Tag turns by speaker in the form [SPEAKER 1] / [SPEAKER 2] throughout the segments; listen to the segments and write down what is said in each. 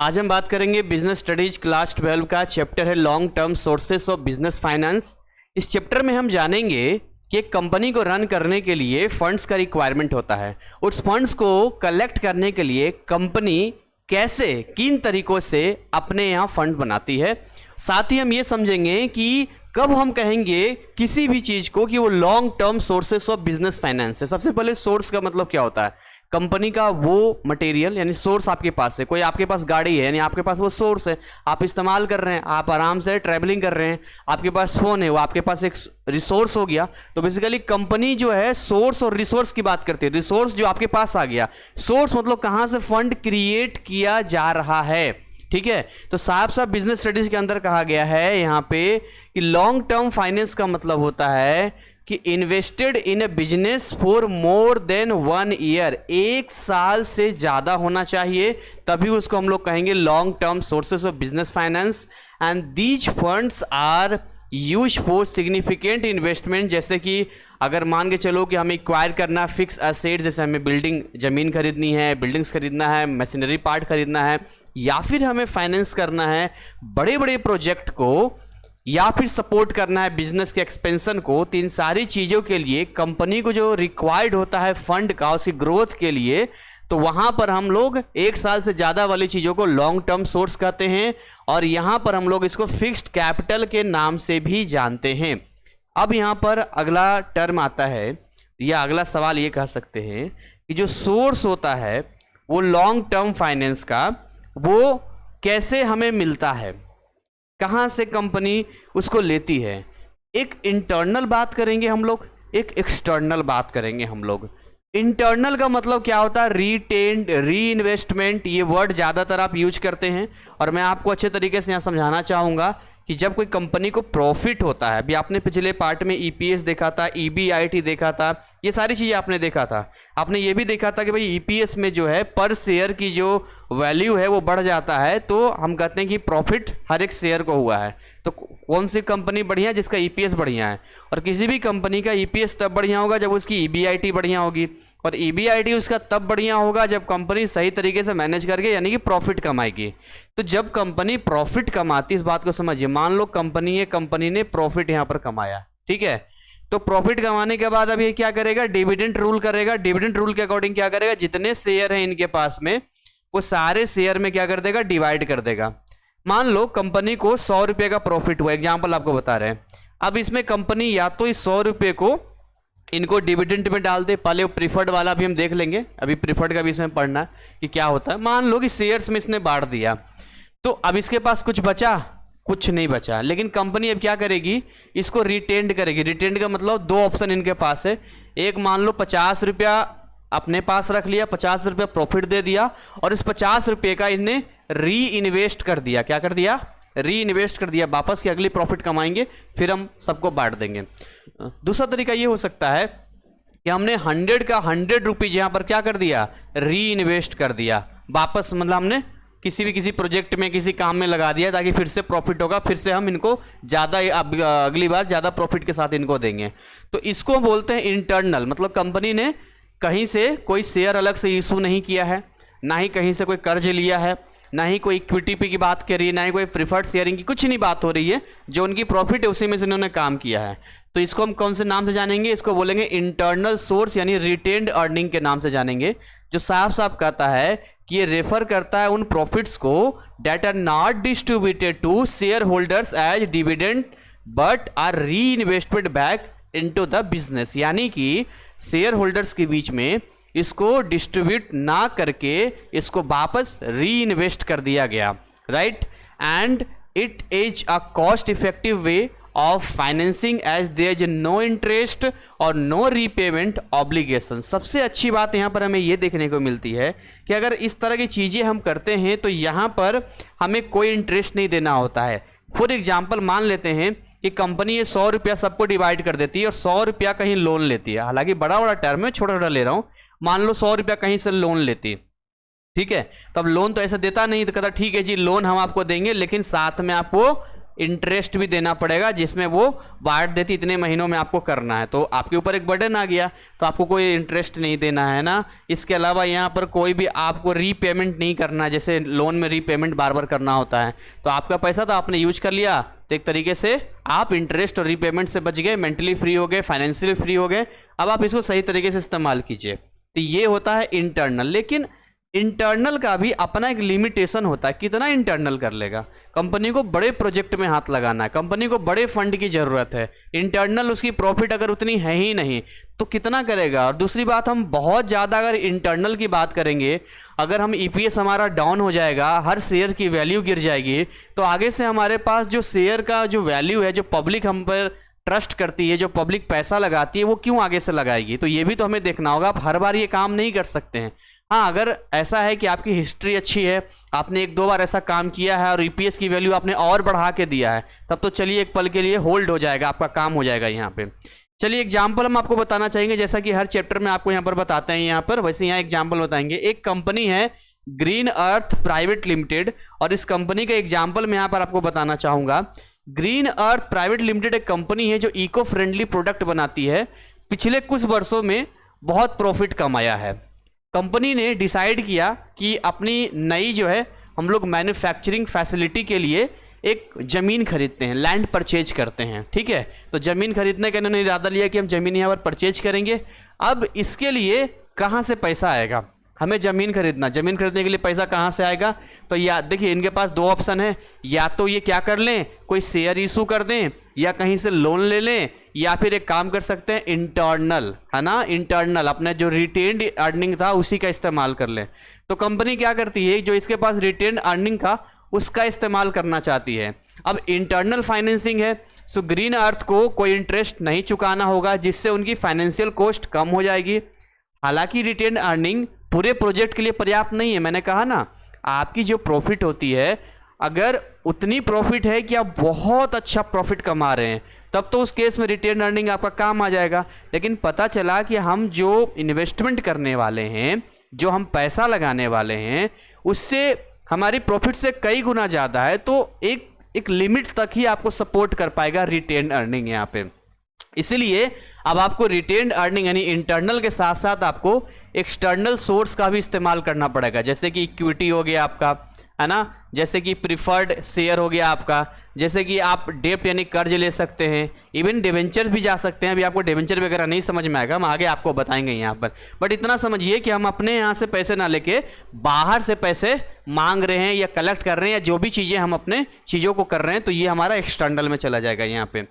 [SPEAKER 1] आज हम बात करेंगे बिजनेस स्टडीज क्लास 12 का चैप्टर है long term sources of business finance. इस चैप्टर में हम जानेंगे कि एक कंपनी को रन करने के लिए फंड्स का रिक्वायरमेंट होता है। उस फंड्स को कलेक्ट करने के लिए कंपनी कैसे किन तरीकों से अपने यहाँ फंड बनाती है। साथ ही हम ये समझेंगे कि कब हम कहेंगे किसी भी चीज को कि वो long term sources of business finance है। सबसे पहले सोर्स का मतलब क्या होता है? कंपनी का वो मटेरियल यानी सोर्स आपके पास है। कोई आपके पास गाड़ी है यानी आपके पास वो सोर्स है, आप इस्तेमाल कर रहे हैं, आप आराम से ट्रैवलिंग कर रहे हैं। आपके पास फोन है, वो आपके पास एक रिसोर्स हो गया। तो बेसिकली कंपनी जो है सोर्स और रिसोर्स की बात करती है। रिसोर्स जो आपके पास आ गया, सोर्स मतलब कहां से फंड क्रिएट किया जा रहा है। ठीक है, तो साफ साफ बिजनेस स्टडीज के अंदर कहा गया है यहां पे कि लॉन्ग टर्म फाइनेंस का मतलब होता है कि invested in A business for more than 1 year, 1 साल से ज्यादा होना चाहिए, तभी उसको हम लोग कहेंगे long term sources of business finance. And these funds are use for significant investment. जैसे कि अगर मान के चलो कि हमें एक्वायर करना फिक्स एसेट, जैसे हमें बिल्डिंग जमीन खरीदनी है, बिल्डिंग्स खरीदना है, मशीनरी पार्ट खरीदना है, या फिर हमें फाइनेंस करना है बड़े बड़े प्रोजेक्ट को, या फिर सपोर्ट करना है बिजनेस के एक्सपेंशन को। तो इन सारी चीज़ों के लिए कंपनी को जो रिक्वायर्ड होता है फंड का उसकी ग्रोथ के लिए, तो वहां पर हम लोग 1 साल से ज़्यादा वाली चीज़ों को लॉन्ग टर्म सोर्स कहते हैं। और यहां पर हम लोग इसको फिक्स्ड कैपिटल के नाम से भी जानते हैं। अब यहां पर अगला टर्म आता है, या अगला सवाल ये कह सकते हैं कि जो सोर्स होता है वो लॉन्ग टर्म फाइनेंस का, वो कैसे हमें मिलता है, कहां से कंपनी उसको लेती है। एक इंटरनल बात करेंगे हम लोग, एक एक्सटर्नल बात करेंगे हम लोग। इंटरनल का मतलब क्या होता है? रिटेन्ड, री इन्वेस्टमेंट, ये वर्ड ज़्यादातर आप यूज करते हैं। और मैं आपको अच्छे तरीके से यहाँ समझाना चाहूँगा कि जब कोई कंपनी को प्रॉफिट होता है, अभी आपने पिछले पार्ट में ईपीएस देखा था, ईबीआईटी देखा था, ये सारी चीज़ें आपने देखा था। आपने ये भी देखा था कि भाई ईपीएस में जो है पर शेयर की जो वैल्यू है वो बढ़ जाता है, तो हम कहते हैं कि प्रॉफिट हर एक शेयर को हुआ है। तो कौन सी कंपनी बढ़िया है? जिसका ईपीएस बढ़िया है। और किसी भी कंपनी का ईपीएस तब बढ़िया होगा जब उसकी ईबीआईटी बढ़िया होगी, और ईबीआईटी उसका तब बढ़िया होगा जब कंपनी सही तरीके से मैनेज करके यानी कि प्रॉफिट कमाएगी। तो जब कंपनी प्रॉफिट कमाती, इस बात को समझिए, मान लो कंपनी है, कंपनी ने प्रॉफिट यहां पर कमाया, ठीक है, तो प्रॉफिट कमाने के बाद अब ये क्या करेगा? डिविडेंड रूल करेगा। डिविडेंड रूल के अकॉर्डिंग क्या करेगा? जितने शेयर हैं इनके पास में, वो सारे शेयर में क्या कर देगा? डिवाइड कर देगा। मान लो कंपनी को 100 रुपये का प्रॉफिट हुआ, एग्जाम्पल आपको बता रहे हैं। अब इसमें कंपनी या तो इस 100 रुपये को इनको डिविडेंड में डाल दे। पहले वो प्रीफर्ड वाला भी हम देख लेंगे, अभी प्रीफर्ड का भी इसमें पढ़ना है कि क्या होता है। मान लो कि शेयर्स में इसने बांट दिया, तो अब इसके पास कुछ बचा? कुछ नहीं बचा। लेकिन कंपनी अब क्या करेगी? इसको रिटेंड करेगी। रिटेंड का मतलब 2 ऑप्शन इनके पास है। एक, मान लो 50 रुपया अपने पास रख लिया, 50 रुपया प्रॉफिट दे दिया, और इस 50 रुपये का इन्हें री इन्वेस्ट कर दिया। क्या कर दिया? री इन्वेस्ट कर दिया वापस, कि अगली प्रॉफिट कमाएंगे फिर हम सबको बांट देंगे। दूसरा तरीका ये हो सकता है कि हमने 100 का 100 रुपीज यहां पर क्या कर दिया? री इन्वेस्ट कर दिया वापस, मतलब हमने किसी प्रोजेक्ट में, किसी काम में लगा दिया, ताकि फिर से प्रॉफिट होगा, फिर से हम इनको ज़्यादा अगली बार ज़्यादा प्रॉफिट के साथ इनको देंगे। तो इसको बोलते हैं इंटरनल। मतलब कंपनी ने कहीं से कोई शेयर अलग से इशू नहीं किया है, ना ही कहीं से कोई कर्ज लिया है, ना ही कोई इक्विटी पे की बात कर रही है, ना ही कोई प्रीफर्ड शेयरिंग की, कुछ नहीं बात हो रही है। जो उनकी प्रॉफिट है उसी में से इन्होंने काम किया है। तो इसको हम कौन से नाम से जानेंगे? इसको बोलेंगे इंटरनल सोर्स, यानी रिटेन्ड अर्निंग के नाम से जानेंगे। जो साफ साफ कहता है कि ये रेफर करता है उन प्रॉफिट्स को that are not distributed to share holders as dividend but are reinvested back into the business. यानी कि शेयर होल्डर्स के बीच में इसको डिस्ट्रीब्यूट ना करके इसको वापस री इन्वेस्ट कर दिया गया, right. And it is a cost effective way of financing as there is no interest और नो रीपेमेंट ऑब्लिगेशन। सबसे अच्छी बात यहां पर हमें यह देखने को मिलती है कि अगर इस तरह की चीजें हम करते हैं तो यहां पर हमें कोई इंटरेस्ट नहीं देना होता है। फॉर एग्जाम्पल मान लेते हैं कि कंपनी ये 100 रुपया सबको डिवाइड कर देती है और 100 रुपया कहीं लोन लेती है। हालांकि बड़ा बड़ा टर्म है, छोटा छोटा ले रहा हूं। मान लो 100 रुपया कहीं से लोन लेती, ठीक है। तो अब लोन तो ऐसा देता नहीं, तो कहता ठीक है जी लोन हम आपको देंगे, लेकिन साथ में आपको इंटरेस्ट भी देना पड़ेगा, जिसमें वो बांट देती इतने महीनों में आपको करना है, तो आपके ऊपर एक बर्डन आ गया, तो आपको कोई इंटरेस्ट नहीं देना है ना। इसके अलावा यहाँ पर कोई भी आपको रीपेमेंट नहीं करना है, जैसे लोन में रीपेमेंट बार बार करना होता है। तो आपका पैसा तो आपने यूज कर लिया, तो एक तरीके से आप इंटरेस्ट और रीपेमेंट से बच गए, मेंटली फ्री हो गए, फाइनेंशियली फ्री हो गए। अब आप इसको सही तरीके से इस्तेमाल कीजिए। तो ये होता है इंटरनल। लेकिन इंटरनल का भी अपना एक लिमिटेशन होता है, कितना इंटरनल कर लेगा। कंपनी को बड़े प्रोजेक्ट में हाथ लगाना है, कंपनी को बड़े फंड की जरूरत है, इंटरनल उसकी प्रॉफिट अगर उतनी है ही नहीं तो कितना करेगा। और दूसरी बात, हम बहुत ज़्यादा अगर इंटरनल की बात करेंगे, अगर हम ईपीएस हमारा डाउन हो जाएगा, हर शेयर की वैल्यू गिर जाएगी, तो आगे से हमारे पास जो शेयर का जो वैल्यू है, जो पब्लिक हम पर ट्रस्ट करती है, जो पब्लिक पैसा लगाती है, वो क्यों आगे से लगाएगी। तो ये भी तो हमें देखना होगा। आप हर बार ये काम नहीं कर सकते हैं। हाँ, अगर ऐसा है कि आपकी हिस्ट्री अच्छी है, आपने एक दो बार ऐसा काम किया है और ईपीएस की वैल्यू आपने और बढ़ा के दिया है, तब तो चलिए एक पल के लिए होल्ड हो जाएगा, आपका काम हो जाएगा यहाँ पे। चलिए एग्जाम्पल हम आपको बताना चाहेंगे, जैसा कि हर चैप्टर में आपको यहाँ पर बताते हैं यहाँ पर, वैसे यहाँ एग्जाम्पल बताएंगे। एक कंपनी है ग्रीन अर्थ प्राइवेट लिमिटेड, और इस कंपनी का एग्जाम्पल मैं यहाँ पर आपको बताना चाहूँगा। ग्रीन अर्थ प्राइवेट लिमिटेड एक कंपनी है जो इको फ्रेंडली प्रोडक्ट बनाती है। पिछले कुछ वर्षों में बहुत प्रॉफिट कमाया है। कंपनी ने डिसाइड किया कि अपनी नई जो है, हम लोग मैन्युफैक्चरिंग फैसिलिटी के लिए एक ज़मीन खरीदते हैं, लैंड परचेज करते हैं, ठीक है। तो ज़मीन खरीदने का इन्होंने इरादा लिया कि हम ज़मीन यहाँ पर परचेज करेंगे। अब इसके लिए कहाँ से पैसा आएगा, हमें ज़मीन खरीदना, ज़मीन खरीदने के लिए पैसा कहाँ से आएगा। तो या देखिए, इनके पास दो ऑप्शन है, या तो ये क्या कर लें, कोई शेयर इशू कर दें, या कहीं से लोन ले लें, या फिर एक काम कर सकते हैं इंटरनल, है ना, इंटरनल अपने जो रिटेन्ड अर्निंग था उसी का इस्तेमाल कर लें। तो कंपनी क्या करती है, जो इसके पास रिटेन्ड अर्निंग का उसका इस्तेमाल करना चाहती है। अब इंटरनल फाइनेंसिंग है, सो ग्रीन अर्थ को कोई इंटरेस्ट नहीं चुकाना होगा, जिससे उनकी फाइनेंशियल कॉस्ट कम हो जाएगी। हालांकि रिटेन्ड अर्निंग पूरे प्रोजेक्ट के लिए पर्याप्त नहीं है। मैंने कहा ना, आपकी जो प्रॉफिट होती है, अगर उतनी प्रॉफिट है कि आप बहुत अच्छा प्रॉफिट कमा रहे हैं, तब तो उस केस में रिटेन अर्निंग आपका काम आ जाएगा। लेकिन पता चला कि हम जो इन्वेस्टमेंट करने वाले हैं, जो हम पैसा लगाने वाले हैं, उससे हमारी प्रॉफिट से कई गुना ज़्यादा है, तो एक लिमिट तक ही आपको सपोर्ट कर पाएगा रिटेन अर्निंग यहाँ पे। इसीलिए अब आपको रिटेन्ड अर्निंग यानी इंटरनल के साथ साथ आपको एक्सटर्नल सोर्स का भी इस्तेमाल करना पड़ेगा, जैसे कि इक्विटी हो गया आपका, है ना, जैसे कि प्रिफर्ड शेयर हो गया आपका, जैसे कि आप डेप्ट यानी कर्ज ले सकते हैं, इवन डिवेंचर भी जा सकते हैं। अभी आपको डिवेंचर वगैरह नहीं समझ में आएगा, हम आगे आपको बताएंगे यहाँ पर। बट इतना समझिए कि हम अपने यहाँ से पैसे ना लेके बाहर से पैसे मांग रहे हैं या कलेक्ट कर रहे हैं, या जो भी चीज़ें हम अपने चीज़ों को कर रहे हैं, तो ये हमारा एक्सटर्नल में चला जाएगा यहाँ पे।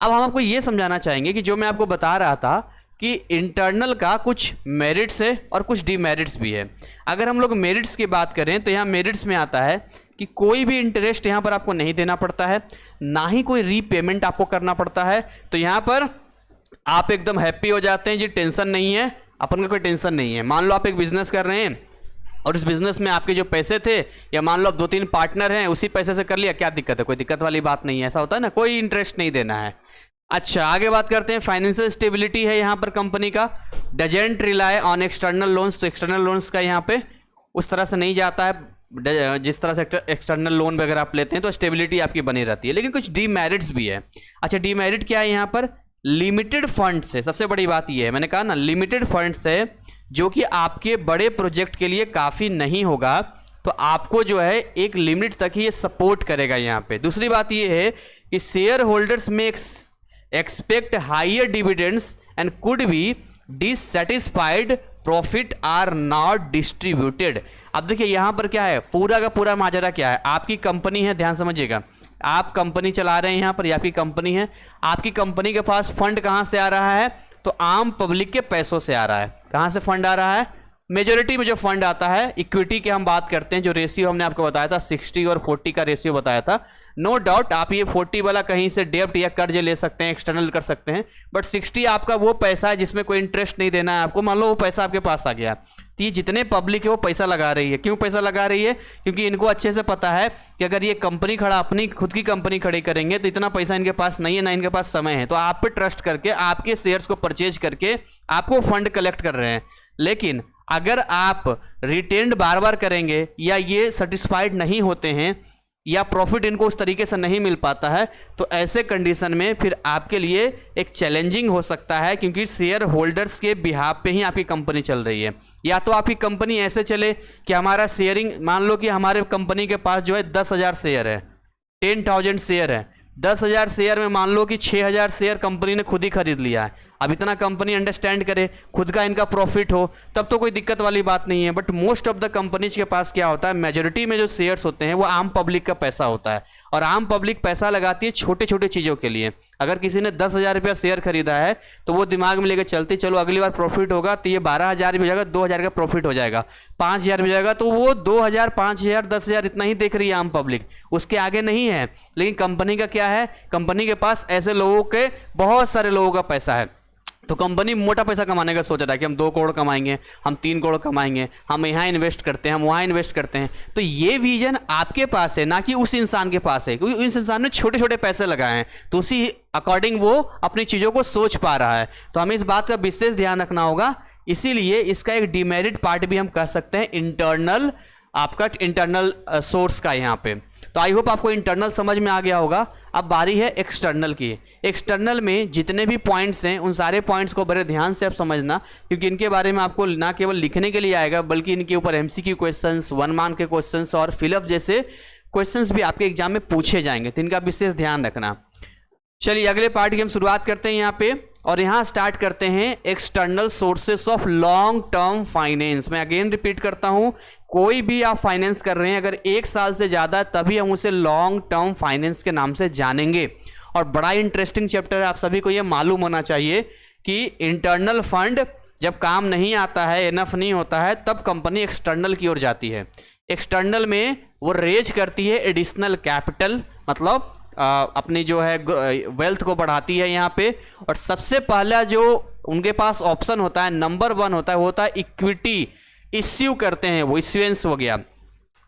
[SPEAKER 1] अब हम आपको ये समझाना चाहेंगे कि जो मैं आपको बता रहा था कि इंटरनल का कुछ मेरिट्स है और कुछ डीमेरिट्स भी है। अगर हम लोग मेरिट्स की बात करें तो यहाँ मेरिट्स में आता है कि कोई भी इंटरेस्ट यहाँ पर आपको नहीं देना पड़ता है, ना ही कोई रीपेमेंट आपको करना पड़ता है। तो यहाँ पर आप एकदम हैप्पी हो जाते हैं जी, टेंशन नहीं है, अपन का कोई टेंशन नहीं है। मान लो आप एक बिजनेस कर रहे हैं और इस बिजनेस में आपके जो पैसे थे, या मान लो आप 2-3 पार्टनर हैं, उसी पैसे से कर लिया, क्या दिक्कत है, कोई दिक्कत वाली बात नहीं है। ऐसा होता है ना, कोई इंटरेस्ट नहीं देना है। अच्छा, आगे बात करते हैं। फाइनेंशियल स्टेबिलिटी है यहाँ पर कंपनी का, doesn't rely on external loans. तो एक्सटर्नल लोन्स का यहाँ पे उस तरह से नहीं जाता है, जिस तरह से एक्सटर्नल लोन वगैरह आप लेते हैं, तो स्टेबिलिटी आपकी बनी रहती है। लेकिन कुछ डीमेरिट्स भी है। अच्छा, डीमेरिट क्या है यहाँ पर, लिमिटेड फंड्स है। सबसे बड़ी बात ये है, मैंने कहा ना, लिमिटेड फंड्स है, जो कि आपके बड़े प्रोजेक्ट के लिए काफ़ी नहीं होगा, तो आपको जो है एक लिमिट तक ही ये सपोर्ट करेगा यहाँ पे। दूसरी बात ये है कि शेयर होल्डर्स में expect higher dividends and could be dissatisfied profit are not distributed। अब देखिए यहाँ पर क्या है, पूरा का पूरा माजरा क्या है। आपकी कंपनी है, ध्यान समझिएगा, आप कंपनी चला रहे हैं यहाँ पर, आपकी कंपनी है, आपकी कंपनी के पास फंड कहाँ से आ रहा है, तो आम पब्लिक के पैसों से आ रहा है। कहाँ से फंड आ रहा है, मेजोरिटी में जो फंड आता है, इक्विटी की हम बात करते हैं, जो रेशियो हमने आपको बताया था 60 और 40 का रेशियो बताया था। नो डाउट आप ये 40 वाला कहीं से डेब्ट या कर्ज ले सकते हैं, एक्सटर्नल कर सकते हैं, बट 60 आपका वो पैसा है जिसमें कोई इंटरेस्ट नहीं देना है आपको। मान लो वो पैसा आपके पास आ गया, तो ये जितने पब्लिक है वो पैसा लगा रही है। क्यों पैसा लगा रही है, क्योंकि इनको अच्छे से पता है कि अगर ये कंपनी अपनी खुद की कंपनी खड़ी करेंगे तो इतना पैसा इनके पास नहीं है, ना इनके पास समय है, तो आप पे ट्रस्ट करके आपके शेयर्स को परचेज करके आपको फंड कलेक्ट कर रहे हैं। लेकिन अगर आप रिटेन्ड बार बार करेंगे या ये सेटिस्फाइड नहीं होते हैं, या प्रॉफिट इनको उस तरीके से नहीं मिल पाता है, तो ऐसे कंडीशन में फिर आपके लिए एक चैलेंजिंग हो सकता है, क्योंकि शेयर होल्डर्स के बिहाफ पे ही आपकी कंपनी चल रही है। या तो आपकी कंपनी ऐसे चले कि हमारा शेयरिंग, मान लो कि हमारे कंपनी के पास जो है 10,000 शेयर है, 10,000 शेयर है, 10,000 शेयर में मान लो कि 6,000 शेयर कंपनी ने खुद ही खरीद लिया है। अब इतना कंपनी अंडरस्टैंड करे, खुद का इनका प्रॉफिट हो, तब तो कोई दिक्कत वाली बात नहीं है। But most of the companies के पास क्या होता है, मेजोरिटी में जो शेयर्स होते हैं वो आम पब्लिक का पैसा होता है, और आम पब्लिक पैसा लगाती है छोटे छोटे चीज़ों के लिए। अगर किसी ने 10,000 रुपया शेयर खरीदा है तो वो दिमाग में लेकर चलते, चलो अगली बार प्रॉफिट होगा तो ये 12,000 भी हो जाएगा, 2,000 का प्रॉफिट हो जाएगा, 5,000 भी हो जाएगा, तो वो 2,000, 5,000, 10,000 इतना ही देख रही है आम पब्लिक, उसके आगे नहीं है। लेकिन कंपनी का क्या है, कंपनी के पास ऐसे लोगों के, बहुत सारे लोगों का पैसा है, तो कंपनी मोटा पैसा कमाने का सोच रहा है कि हम 2 करोड़ कमाएंगे, हम 3 करोड़ कमाएंगे, हम यहाँ इन्वेस्ट करते हैं, हम वहाँ इन्वेस्ट करते हैं। तो ये विजन आपके पास है, ना कि उस इंसान के पास है, क्योंकि उस इंसान ने छोटे छोटे पैसे लगाए हैं, तो उसी अकॉर्डिंग वो अपनी चीज़ों को सोच पा रहा है। तो हमें इस बात का विशेष ध्यान रखना होगा। इसीलिए इसका एक डिमेरिट पार्ट भी हम कह सकते हैं इंटरनल, आपका इंटरनल सोर्स का यहाँ पे। तो आई होप आपको इंटरनल समझ में आ गया होगा। अब बारी है एक्सटर्नल की। एक्सटर्नल में जितने भी पॉइंट्स हैं उन सारे पॉइंट्स को बड़े ध्यान से आप समझना, क्योंकि इनके बारे में आपको ना केवल लिखने के लिए आएगा, बल्कि इनके ऊपर एमसीक्यू क्वेश्चंस, 1 मार्क के क्वेश्चंस और फिलअप जैसे क्वेश्चंस भी आपके एग्जाम में पूछे जाएंगे, तो इनका विशेष ध्यान रखना। चलिए अगले पार्ट की हम शुरुआत करते हैं यहाँ पे, और यहाँ स्टार्ट करते हैं external sources of long term finance. मैं अगेन रिपीट करता हूँ, कोई भी आप फाइनेंस कर रहे हैं अगर 1 साल से ज़्यादा, तभी हम उसे लॉन्ग टर्म फाइनेंस के नाम से जानेंगे। और बड़ा इंटरेस्टिंग चैप्टर है, आप सभी को ये मालूम होना चाहिए कि इंटरनल फंड जब काम नहीं आता है, इनफ नहीं होता है, तब कंपनी एक्सटर्नल की ओर जाती है। एक्सटर्नल में वो रेज करती है एडिशनल कैपिटल, मतलब अपनी जो है वेल्थ को बढ़ाती है यहाँ पे। और सबसे पहला जो उनके पास ऑप्शन होता है, नंबर 1 होता है, वो होता है इक्विटी इश्यू करते हैं, वो इश्यूएंस हो गया।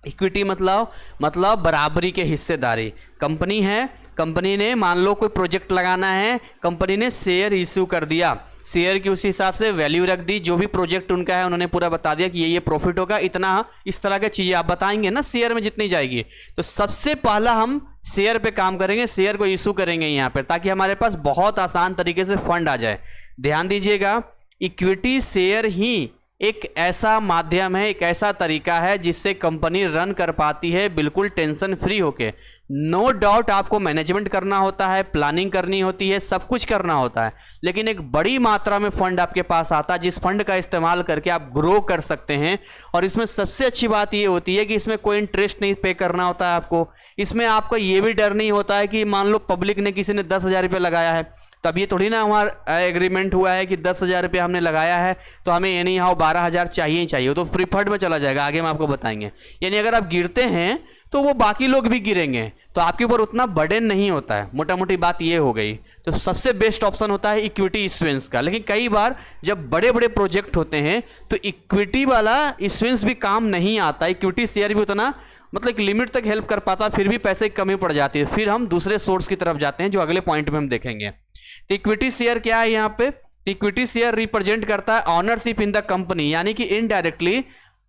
[SPEAKER 1] इक्विटी मतलब बराबरी के हिस्सेदारी। कंपनी है, कंपनी ने मान लो कोई प्रोजेक्ट लगाना है, कंपनी ने शेयर इश्यू कर दिया, शेयर की उसी हिसाब से वैल्यू रख दी, जो भी प्रोजेक्ट उनका है उन्होंने पूरा बता दिया कि ये प्रॉफिट होगा इतना, इस तरह की चीज़ें आप बताएंगे ना शेयर में जितनी जाएगी। तो सबसे पहला हम शेयर पे काम करेंगे, शेयर को इशू करेंगे यहाँ पर, ताकि हमारे पास बहुत आसान तरीके से फंड आ जाए। ध्यान दीजिएगा, इक्विटी शेयर ही एक ऐसा माध्यम है, एक ऐसा तरीका है जिससे कंपनी रन कर पाती है बिल्कुल टेंशन फ्री होके। नो डाउट आपको मैनेजमेंट करना होता है, प्लानिंग करनी होती है, सब कुछ करना होता है, लेकिन एक बड़ी मात्रा में फंड आपके पास आता है, जिस फंड का इस्तेमाल करके आप ग्रो कर सकते हैं। और इसमें सबसे अच्छी बात ये होती है कि इसमें कोई इंटरेस्ट नहीं पे करना होता है आपको। इसमें आपका ये भी डर नहीं होता है कि मान लो पब्लिक ने, किसी ने 10,000 रुपये लगाया है, तब ये थोड़ी ना हमारा एग्रीमेंट हुआ है कि 10,000 रुपये हमने लगाया है तो हमें एनी हाउ 12,000 चाहिए ही चाहिए, तो फ्री फंड में चला जाएगा, आगे हम आपको बताएंगे। यानी अगर आप गिरते हैं तो वो बाकी लोग भी गिरेंगे, तो आपके ऊपर उतना बर्डन नहीं होता है। मोटा मोटी बात ये हो गई। तो सबसे बेस्ट ऑप्शन होता है इक्विटी इश्यूएंस का। लेकिन कई बार जब बड़े बड़े प्रोजेक्ट होते हैं तो इक्विटी वाला इश्यूएंस भी काम नहीं आता, इक्विटी शेयर भी उतना मतलब एक लिमिट तक हेल्प कर पाता, फिर भी पैसे की कमी पड़ जाती है। फिर हम दूसरे सोर्स की तरफ जाते हैं, जो अगले पॉइंट में हम देखेंगे। तो इक्विटी शेयर क्या है यहाँ पे, इक्विटी शेयर रिप्रेजेंट करता है ऑनरशिप इन द कंपनी, यानी कि इनडायरेक्टली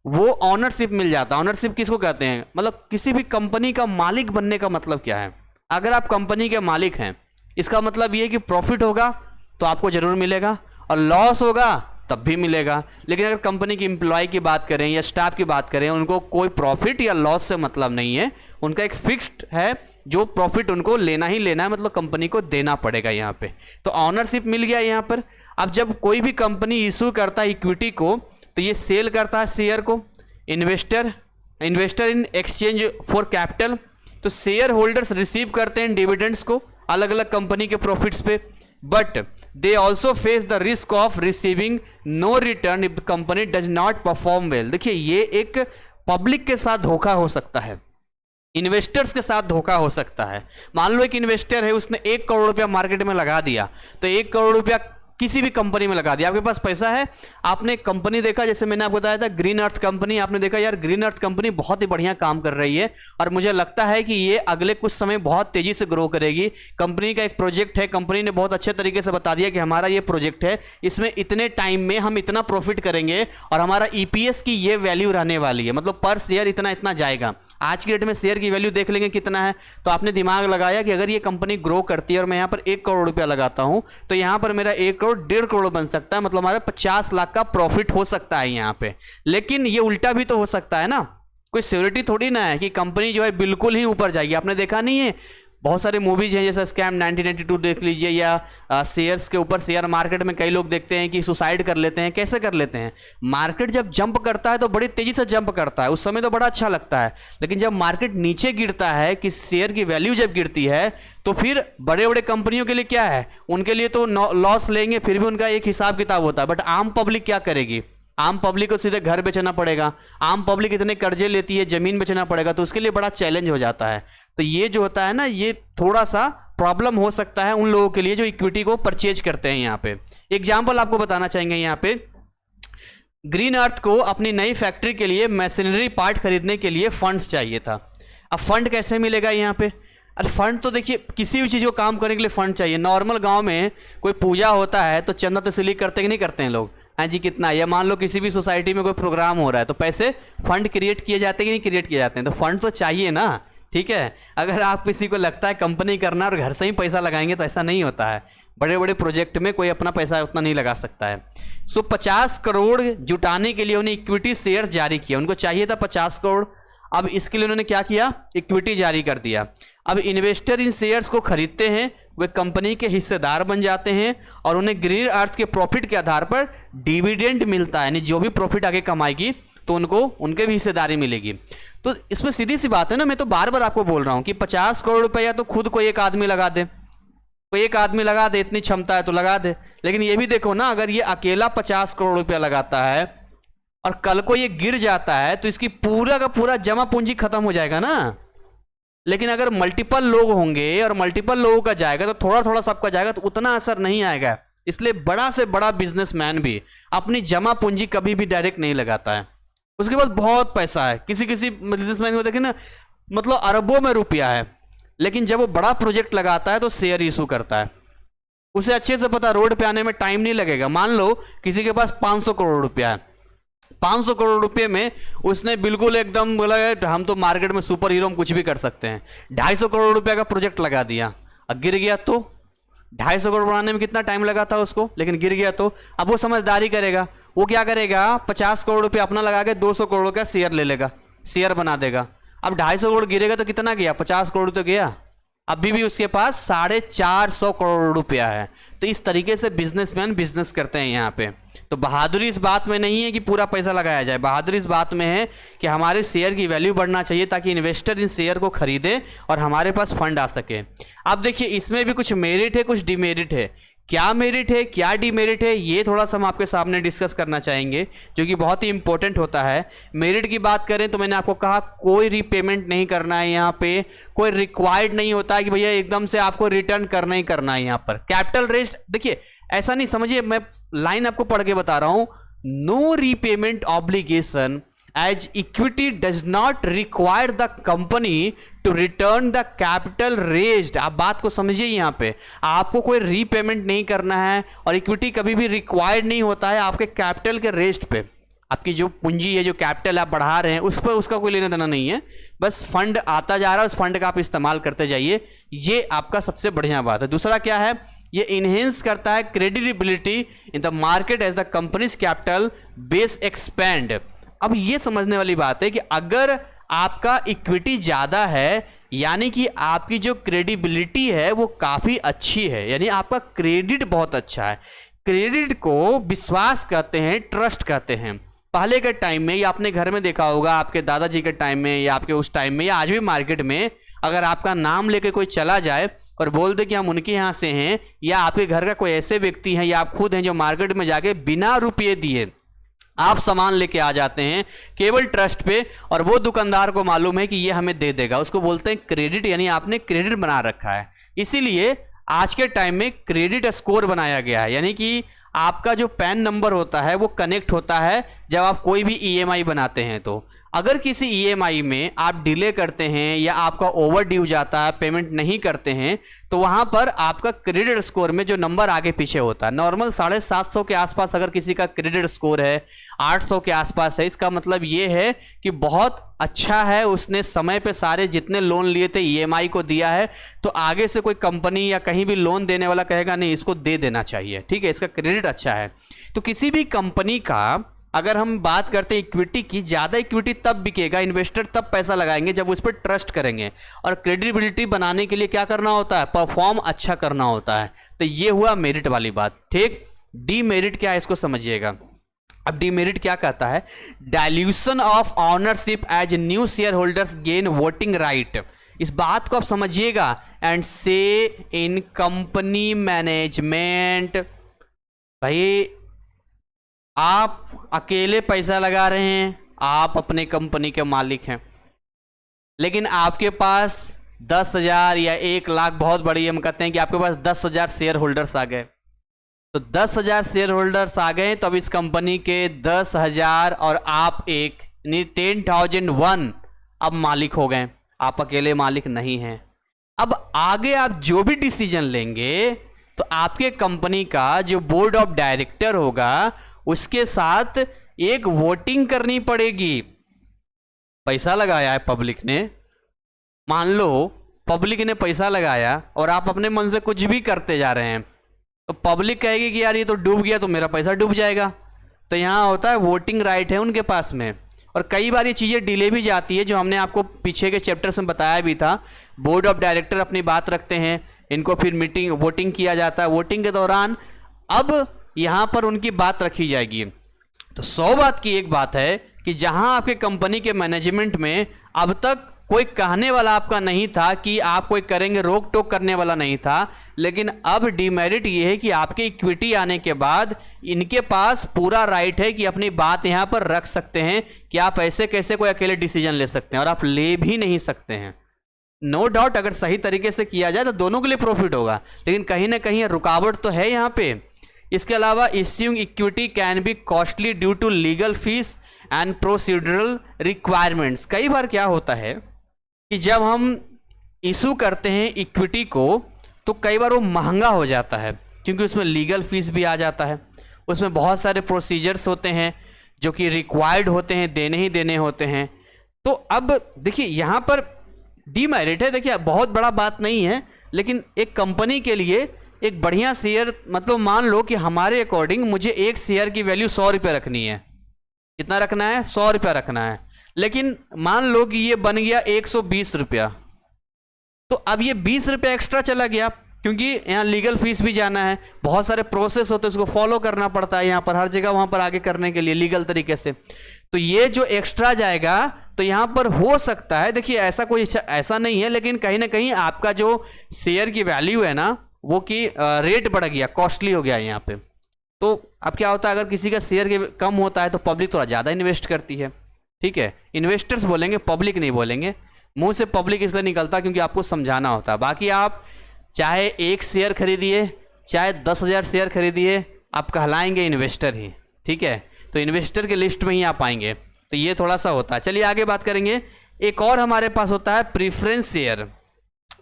[SPEAKER 1] वो ऑनरशिप मिल जाता है। ऑनरशिप किसको कहते हैं, मतलब किसी भी कंपनी का मालिक बनने का मतलब क्या है। अगर आप कंपनी के मालिक हैं, इसका मतलब ये कि प्रॉफिट होगा तो आपको जरूर मिलेगा, और लॉस होगा तब भी मिलेगा। लेकिन अगर कंपनी की एम्प्लॉय की बात करें या स्टाफ की बात करें, उनको कोई प्रॉफिट या लॉस से मतलब नहीं है, उनका एक फिक्स्ड है, जो प्रॉफिट उनको लेना ही लेना है, मतलब कंपनी को देना पड़ेगा यहाँ पे। तो ऑनरशिप मिल गया यहाँ पर। अब जब कोई भी कंपनी इशू करता है इक्विटी को, तो ये सेल करता है शेयर को investor in exchange for capital. तो शेयर होल्डर्स रिसीव करते हैं डिविडेंड्स को अलग अलग कंपनी के प्रॉफिट्स पे, but they also face the risk of receiving no return if the company does not perform well. देखिए, ये एक पब्लिक के साथ धोखा हो सकता है, इन्वेस्टर्स के साथ धोखा हो सकता है। मान लो एक इन्वेस्टर है, उसने 1 करोड़ रुपया मार्केट में लगा दिया, तो 1 करोड़ रुपया किसी भी कंपनी में लगा दिया, आपके पास पैसा है, आपने कंपनी देखा, जैसे मैंने आपको बताया था ग्रीन अर्थ कंपनी, आपने देखा यार ग्रीन अर्थ कंपनी बहुत ही बढ़िया काम कर रही है और मुझे लगता है कि ये अगले कुछ समय बहुत तेजी से ग्रो करेगी। कंपनी का एक प्रोजेक्ट है, कंपनी ने बहुत अच्छे तरीके से बता दिया कि हमारा ये प्रोजेक्ट है, इसमें इतने टाइम में हम इतना प्रॉफिट करेंगे और हमारा ईपीएस की ये वैल्यू रहने वाली है, मतलब पर शेयर इतना इतना जाएगा। आज की डेट में शेयर की वैल्यू देख लेंगे कितना है, तो आपने दिमाग लगाया कि अगर ये कंपनी ग्रो करती है और मैं यहाँ पर 1 करोड़ रुपया लगाता हूँ तो यहाँ पर मेरा 1 करोड़ 1.5 करोड़ बन सकता है, मतलब हमारा 50 लाख का प्रॉफिट हो सकता है यहाँ पे। लेकिन ये उल्टा भी तो हो सकता है ना, कोई सिक्योरिटी थोड़ी ना है कि कंपनी जो है बिल्कुल ही ऊपर जाएगी। आपने देखा नहीं है बहुत सारे मूवीज हैं जैसे स्कैम 1992 देख लीजिए, या शेयर्स के ऊपर, शेयर मार्केट में कई लोग देखते हैं कि सुसाइड कर लेते हैं। कैसे कर लेते हैं? मार्केट जब जंप करता है तो बड़ी तेजी से जंप करता है, उस समय तो बड़ा अच्छा लगता है, लेकिन जब मार्केट नीचे गिरता है कि शेयर की वैल्यू जब गिरती है तो फिर बड़े बड़े कंपनियों के लिए क्या है, उनके लिए तो लॉस लेंगे, फिर भी उनका एक हिसाब किताब होता है। बट आम पब्लिक क्या करेगी? आम पब्लिक को सीधे घर बेचना पड़ेगा, आम पब्लिक इतने कर्जे लेती है, जमीन बेचना पड़ेगा, तो उसके लिए बड़ा चैलेंज हो जाता है। तो ये जो होता है ना, ये थोड़ा सा प्रॉब्लम हो सकता है उन लोगों के लिए जो इक्विटी को परचेज करते हैं। यहाँ पे एग्जांपल आपको बताना चाहेंगे, यहाँ पे ग्रीन अर्थ को अपनी नई फैक्ट्री के लिए मशीनरी पार्ट खरीदने के लिए फंड्स चाहिए था। अब फंड कैसे मिलेगा यहाँ पे? अरे फंड तो देखिए, किसी भी चीज़ को काम करने के लिए फंड चाहिए। नॉर्मल गांव में कोई पूजा होता है तो चंदा तस्लीम करते कि नहीं करते हैं लोग? हाँ जी, कितना, या मान लो किसी भी सोसाइटी में कोई प्रोग्राम हो रहा है तो पैसे फंड क्रिएट किए जाते हैं कि नहीं क्रिएट किए जाते हैं? तो फंड तो चाहिए ना, ठीक है। अगर आप किसी को लगता है कंपनी करना और घर से ही पैसा लगाएंगे तो ऐसा नहीं होता है। बड़े बड़े प्रोजेक्ट में कोई अपना पैसा उतना नहीं लगा सकता है। सो 50 करोड़ जुटाने के लिए उन्हें इक्विटी शेयर जारी किया, उनको चाहिए था 50 करोड़। अब इसके लिए उन्होंने क्या किया? इक्विटी जारी कर दिया। अब इन्वेस्टर इन शेयर्स को खरीदते हैं, वे कंपनी के हिस्सेदार बन जाते हैं और उन्हें ग्रीन अर्थ के प्रॉफिट के आधार पर डिविडेंड मिलता है, यानी जो भी प्रॉफिट आगे कमाएगी तो उनको उनके भी हिस्सेदारी मिलेगी। तो इसमें सीधी सी बात है ना, मैं तो बार बार आपको बोल रहा हूं कि 50 करोड़ रुपया तो खुद कोई एक आदमी लगा दे, कोई एक आदमी लगा दे, इतनी क्षमता है तो लगा दे। लेकिन ये भी देखो ना, अगर ये अकेला 50 करोड़ रुपया लगाता है और कल को ये गिर जाता है तो इसकी पूरा का पूरा जमा पूंजी खत्म हो जाएगा ना। लेकिन अगर मल्टीपल लोग होंगे और मल्टीपल लोगों का जाएगा तो थोड़ा थोड़ा सबका जाएगा, तो उतना असर नहीं आएगा। इसलिए बड़ा से बड़ा बिजनेसमैन भी अपनी जमा पूंजी कभी भी डायरेक्ट नहीं लगाता है। उसके पास बहुत पैसा है, किसी किसी बिजनेसमैन को देखें ना, मतलब अरबों में रुपया है, लेकिन जब वो बड़ा प्रोजेक्ट लगाता है तो शेयर इशू करता है। उसे अच्छे से पता रोड पे आने में टाइम नहीं लगेगा। मान लो किसी के पास 500 करोड़ रुपया है, 500 करोड़ रुपए में उसने बिल्कुल एकदम बोला हम तो मार्केट में सुपर हीरो, हम कुछ भी कर सकते हैं। 250 करोड़ रुपए का प्रोजेक्ट लगा दिया, अब गिर गया तो 250 करोड़ बनाने में कितना टाइम लगा था उसको, लेकिन गिर गया तो अब वो समझदारी करेगा। वो क्या करेगा? 50 करोड़ रुपए अपना लगा के 200 करोड़ का शेयर ले लेगा, शेयर बना देगा। अब 250 करोड़ गिरेगा तो कितना गया? 50 करोड़ तो गया। अभी भी उसके पास 450 करोड़ रुपया है। तो इस तरीके से बिजनेसमैन बिजनेस करते हैं यहाँ पे। तो बहादुरी इस बात में नहीं है कि पूरा पैसा लगाया जाए, बहादुरी इस बात में है कि हमारे शेयर की वैल्यू बढ़ना चाहिए ताकि इन्वेस्टर इन शेयर को खरीदे और हमारे पास फंड आ सके। अब देखिए, इसमें भी कुछ मेरिट है, कुछ डिमेरिट है। क्या मेरिट है, क्या डिमेरिट है, ये थोड़ा सा हम आपके सामने डिस्कस करना चाहेंगे, जो कि बहुत ही इंपॉर्टेंट होता है। मेरिट की बात करें तो मैंने आपको कहा कोई रीपेमेंट नहीं करना है, यहाँ पे कोई रिक्वायर्ड नहीं होता है कि भैया एकदम से आपको रिटर्न करना ही करना है। यहाँ पर कैपिटल रेस्ट, देखिए ऐसा नहीं समझिए, मैं लाइन आपको पढ़ के बता रहा हूं, no repayment obligation as equity does not require the company to return the capital raised। आप बात को समझिए, यहाँ पे आपको कोई रीपेमेंट नहीं करना है और इक्विटी कभी भी रिक्वायर्ड नहीं होता है आपके कैपिटल के रेस्ट पे। आपकी जो पूंजी है, जो कैपिटल आप बढ़ा रहे हैं, उस पर उसका कोई लेना देना नहीं है। बस फंड आता जा रहा है, उस फंड का आप इस्तेमाल करते जाइए, ये आपका सबसे बढ़िया बात है। दूसरा क्या है? ये इनहेंस करता है credibility in the market as the company's capital base expand. अब ये समझने वाली बात है कि अगर आपका इक्विटी ज़्यादा है, यानी कि आपकी जो क्रेडिबिलिटी है वो काफ़ी अच्छी है, यानी आपका क्रेडिट बहुत अच्छा है। क्रेडिट को विश्वास कहते हैं, ट्रस्ट कहते हैं। पहले के टाइम में, या आपने घर में देखा होगा आपके दादाजी के टाइम में, या आपके उस टाइम में, या आज भी मार्केट में अगर आपका नाम लेके कोई चला जाए और बोल दे कि हम उनके यहाँ से हैं, या आपके घर का कोई ऐसे व्यक्ति हैं या आप खुद हैं जो मार्केट में जाके बिना रुपये दिए आप सामान लेके आ जाते हैं केवल ट्रस्ट पे, और वो दुकानदार को मालूम है कि ये हमें दे देगा, उसको बोलते हैं क्रेडिट, यानी आपने क्रेडिट बना रखा है। इसीलिए आज के टाइम में क्रेडिट स्कोर बनाया गया है, यानी कि आपका जो पैन नंबर होता है वो कनेक्ट होता है जब आप कोई भी ईएमआई बनाते हैं। तो अगर किसी ईएमआई में आप डिले करते हैं या आपका ओवर ड्यू जाता है, पेमेंट नहीं करते हैं, तो वहां पर आपका क्रेडिट स्कोर में जो नंबर आगे पीछे होता है, नॉर्मल 750 के आसपास अगर किसी का क्रेडिट स्कोर है, 800 के आसपास है, इसका मतलब ये है कि बहुत अच्छा है, उसने समय पे सारे जितने लोन लिए थे ईएमआई को दिया है, तो आगे से कोई कंपनी या कहीं भी लोन देने वाला कहेगा नहीं इसको दे देना चाहिए, ठीक है, इसका क्रेडिट अच्छा है। तो किसी भी कंपनी का अगर हम बात करते हैं इक्विटी की, ज़्यादा इक्विटी तब बिकेगा, इन्वेस्टर तब पैसा लगाएंगे जब उस पर ट्रस्ट करेंगे, और क्रेडिबिलिटी बनाने के लिए क्या करना होता है, परफॉर्म अच्छा करना होता है। तो ये हुआ मेरिट वाली बात, ठीक। डीमेरिट क्या है इसको समझिएगा। अब डीमेरिट क्या कहता है, dilution of ownership as new share holders gain voting right. इस बात को आप समझिएगा। एंड से इन कंपनी मैनेजमेंट, भाई आप अकेले पैसा लगा रहे हैं, आप अपने कंपनी के मालिक हैं, लेकिन आपके पास 10,000 या 1,00,000, बहुत बड़ी हम कहते हैं कि आपके पास 10,000 शेयर होल्डर्स आ गए। तो 10,000 शेयर होल्डर्स आ गए, तो अब इस कंपनी के 10,000 और आप एक, यानी 10,001 अब मालिक हो गए, आप अकेले मालिक नहीं हैं। अब आगे आप जो भी डिसीजन लेंगे तो आपके कंपनी का जो बोर्ड ऑफ डायरेक्टर होगा उसके साथ एक वोटिंग करनी पड़ेगी। पैसा लगाया है पब्लिक ने, मान लो पब्लिक ने पैसा लगाया और आप अपने मन से कुछ भी करते जा रहे हैं, तो पब्लिक कहेगी कि यार ये तो डूब गया, तो मेरा पैसा डूब जाएगा। तो यहाँ होता है वोटिंग राइट है उनके पास में। और कई बार ये चीज़ें डिले भी जाती है, जो हमने आपको पीछे के चैप्टर्स में बताया भी था। बोर्ड ऑफ डायरेक्टर अपनी बात रखते हैं, इनको फिर मीटिंग वोटिंग किया जाता है, वोटिंग के दौरान अब यहाँ पर उनकी बात रखी जाएगी। तो 100 बात की एक बात है कि जहाँ आपके कंपनी के मैनेजमेंट में अब तक कोई कहने वाला आपका नहीं था कि आप कोई करेंगे, रोक टोक करने वाला नहीं था, लेकिन अब डीमेरिट ये है कि आपके इक्विटी आने के बाद इनके पास पूरा राइट है कि अपनी बात यहाँ पर रख सकते हैं कि आप ऐसे कैसे कोई अकेले डिसीजन ले सकते हैं, और आप ले भी नहीं सकते हैं। नो डाउट अगर सही तरीके से किया जाए तो दोनों के लिए प्रॉफिट होगा, लेकिन कहीं ना कहीं रुकावट तो है यहाँ पे। इसके अलावा issuing equity can be costly due to legal fees and procedural requirements. कई बार क्या होता है कि जब हम इशू करते हैं इक्विटी को तो कई बार वो महंगा हो जाता है, क्योंकि उसमें लीगल फीस भी आ जाता है, उसमें बहुत सारे प्रोसीजर्स होते हैं जो कि रिक्वायर्ड होते हैं, देने ही देने होते हैं। तो अब देखिए यहाँ पर डीमेरिट है, देखिए बहुत बड़ा बात नहीं है, लेकिन एक कंपनी के लिए एक बढ़िया शेयर, मतलब मान लो कि हमारे अकॉर्डिंग मुझे एक शेयर की वैल्यू 100 रुपये रखनी है। कितना रखना है? 100 रुपया रखना है, लेकिन मान लो कि ये बन गया 120 रुपया, तो अब ये 20 रुपया एक्स्ट्रा चला गया, क्योंकि यहाँ लीगल फीस भी जाना है, बहुत सारे प्रोसेस होते हैं, उसको फॉलो करना पड़ता है यहाँ पर हर जगह, वहाँ पर आगे करने के लिए लीगल तरीके से। तो ये जो एक्स्ट्रा जाएगा तो यहाँ पर हो सकता है, देखिए ऐसा कोई ऐसा नहीं है, लेकिन कहीं ना कहीं आपका जो शेयर की वैल्यू है ना वो की रेट बढ़ गया, कॉस्टली हो गया यहाँ पे। तो अब क्या होता है, अगर किसी का शेयर कम होता है तो पब्लिक थोड़ा ज़्यादा इन्वेस्ट करती है, ठीक है। इन्वेस्टर्स बोलेंगे, पब्लिक नहीं बोलेंगे, मुंह से पब्लिक इसलिए निकलता क्योंकि आपको समझाना होता है। बाकी आप चाहे एक शेयर खरीदिए, चाहे 10,000 शेयर खरीदिए, आप कहलाएंगे इन्वेस्टर ही, ठीक है। तो इन्वेस्टर के लिस्ट में ही आप आएंगे, तो ये थोड़ा सा होता है। चलिए आगे बात करेंगे। एक और हमारे पास होता है प्रीफरेंस शेयर।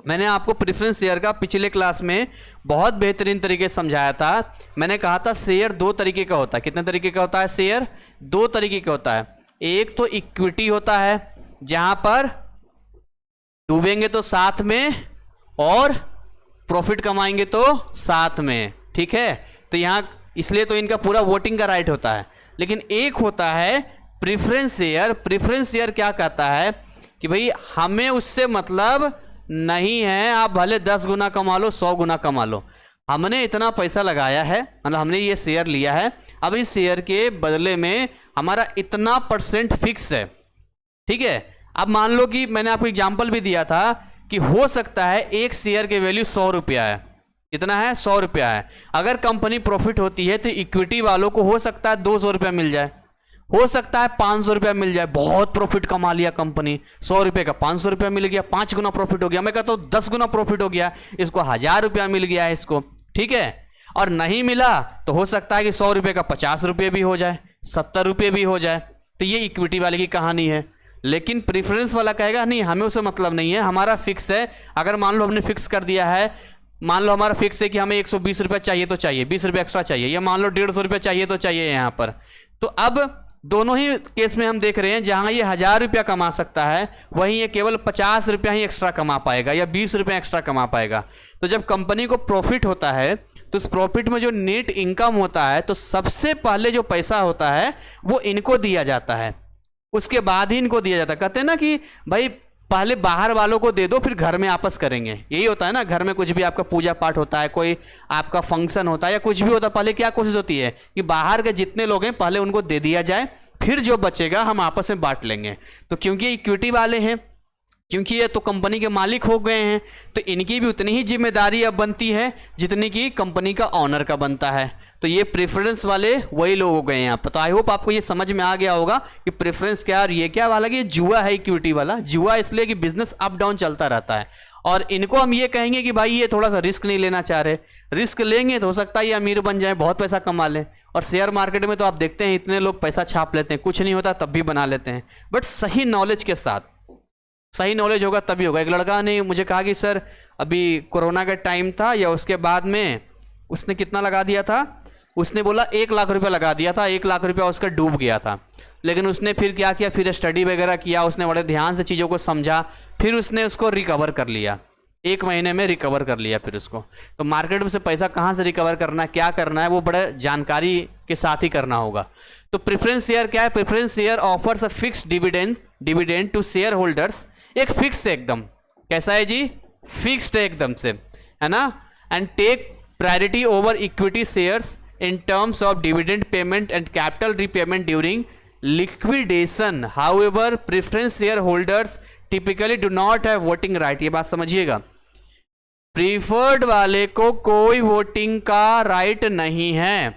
[SPEAKER 1] मैंने आपको प्रीफरेंस शेयर का पिछले क्लास में बहुत बेहतरीन तरीके से समझाया था। मैंने कहा था शेयर 2 तरीके का होता है। कितने तरीके का होता है? शेयर 2 तरीके का होता है। एक तो इक्विटी होता है, जहां पर डूबेंगे तो साथ में और प्रॉफिट कमाएंगे तो साथ में, ठीक है। तो यहां इसलिए तो इनका पूरा वोटिंग का राइट होता है। लेकिन एक होता है प्रीफरेंस शेयर। प्रीफरेंस शेयर क्या कहता है कि भाई हमें उससे मतलब नहीं है, आप भले 10 गुना कमा लो, 100 गुना कमा लो, हमने इतना पैसा लगाया है, मतलब हमने ये शेयर लिया है, अब इस शेयर के बदले में हमारा इतना % फिक्स है, ठीक है। अब मान लो कि मैंने आपको एग्जांपल भी दिया था कि हो सकता है एक शेयर की वैल्यू 100 रुपया है। कितना है? 100 रुपया है। अगर कंपनी प्रॉफिट होती है तो इक्विटी वालों को हो सकता है 200 रुपया मिल जाए, हो सकता है 500 रुपया मिल जाए। बहुत प्रॉफिट कमा लिया कंपनी, 100 रुपये का 500 रुपया मिल गया, 5 गुना प्रॉफिट हो गया। मैं कहता हूँ 10 गुना प्रॉफिट हो गया, इसको 1000 रुपया मिल गया है इसको, ठीक है। और नहीं मिला तो हो सकता है कि 100 रुपये का 50 रुपये भी हो जाए, 70 रुपये भी हो जाए। तो ये इक्विटी वाले की कहानी है। लेकिन प्रीफरेंस वाला कहेगा नहीं, हमें उससे मतलब नहीं है, हमारा फिक्स है। अगर मान लो हमने फिक्स कर दिया है, मान लो हमारा फिक्स है कि हमें 120 रुपये चाहिए तो चाहिए, 20 रुपये एक्स्ट्रा चाहिए, या मान लो 150 रुपये चाहिए तो चाहिए यहाँ पर। तो अब दोनों ही केस में हम देख रहे हैं, जहां ये 1000 रुपया कमा सकता है वहीं ये केवल 50 रुपया ही एक्स्ट्रा कमा पाएगा या 20 रुपये एक्स्ट्रा कमा पाएगा। तो जब कंपनी को प्रॉफिट होता है तो उस प्रॉफिट में जो नेट इनकम होता है, तो सबसे पहले जो पैसा होता है वो इनको दिया जाता है, उसके बाद ही इनको दिया जाता है। कहते हैं ना कि भाई पहले बाहर वालों को दे दो, फिर घर में आपस करेंगे। यही होता है ना, घर में कुछ भी आपका पूजा पाठ होता है, कोई आपका फंक्शन होता है या कुछ भी होता है, पहले क्या कोशिश होती है कि बाहर के जितने लोग हैं पहले उनको दे दिया जाए, फिर जो बचेगा हम आपस में बांट लेंगे। तो क्योंकि ये इक्विटी वाले हैं, क्योंकि ये तो कंपनी के मालिक हो गए हैं, तो इनकी भी उतनी ही जिम्मेदारी अब बनती है जितनी कि कंपनी का ऑनर का बनता है। तो ये प्रेफरेंस वाले वही लोग हो गए हैं यहाँ पर। तो आई होप आपको ये समझ में आ गया होगा कि प्रेफरेंस क्या और ये क्या वाला, कि ये जुआ है इक्विटी वाला। जुआ इसलिए कि बिजनेस अप डाउन चलता रहता है, और इनको हम ये कहेंगे कि भाई ये थोड़ा सा रिस्क नहीं लेना चाह रहे, रिस्क लेंगे तो हो सकता है ये अमीर बन जाए, बहुत पैसा कमा लें। और शेयर मार्केट में तो आप देखते हैं इतने लोग पैसा छाप लेते हैं, कुछ नहीं होता तब भी बना लेते हैं। बट सही नॉलेज के साथ, सही नॉलेज होगा तभी होगा। एक लड़का ने मुझे कहा कि सर अभी कोरोना का टाइम था या उसके बाद में उसने कितना लगा दिया था, उसने बोला 1 लाख रुपया लगा दिया था, 1 लाख रुपया उसका डूब गया था। लेकिन उसने फिर क्या किया, फिर स्टडी वगैरह किया, उसने बड़े ध्यान से चीज़ों को समझा, फिर उसने उसको रिकवर कर लिया, 1 महीने में रिकवर कर लिया फिर उसको। तो मार्केट में से पैसा कहाँ से रिकवर करना है, क्या करना है, वो बड़े जानकारी के साथ ही करना होगा। तो प्रेफरेंस शेयर क्या है, preference share offers a fixed dividend to share holders. एक फिक्स है एकदम, कैसा है जी, फिक्स्ड है एकदम से, है ना। And take priority over equity shares in terms of dividend payment and capital repayment during liquidation. However, preference shareholders typically do not have voting right. ये बात समझिएगा, प्रीफर्ड वाले को कोई वोटिंग का राइट नहीं है,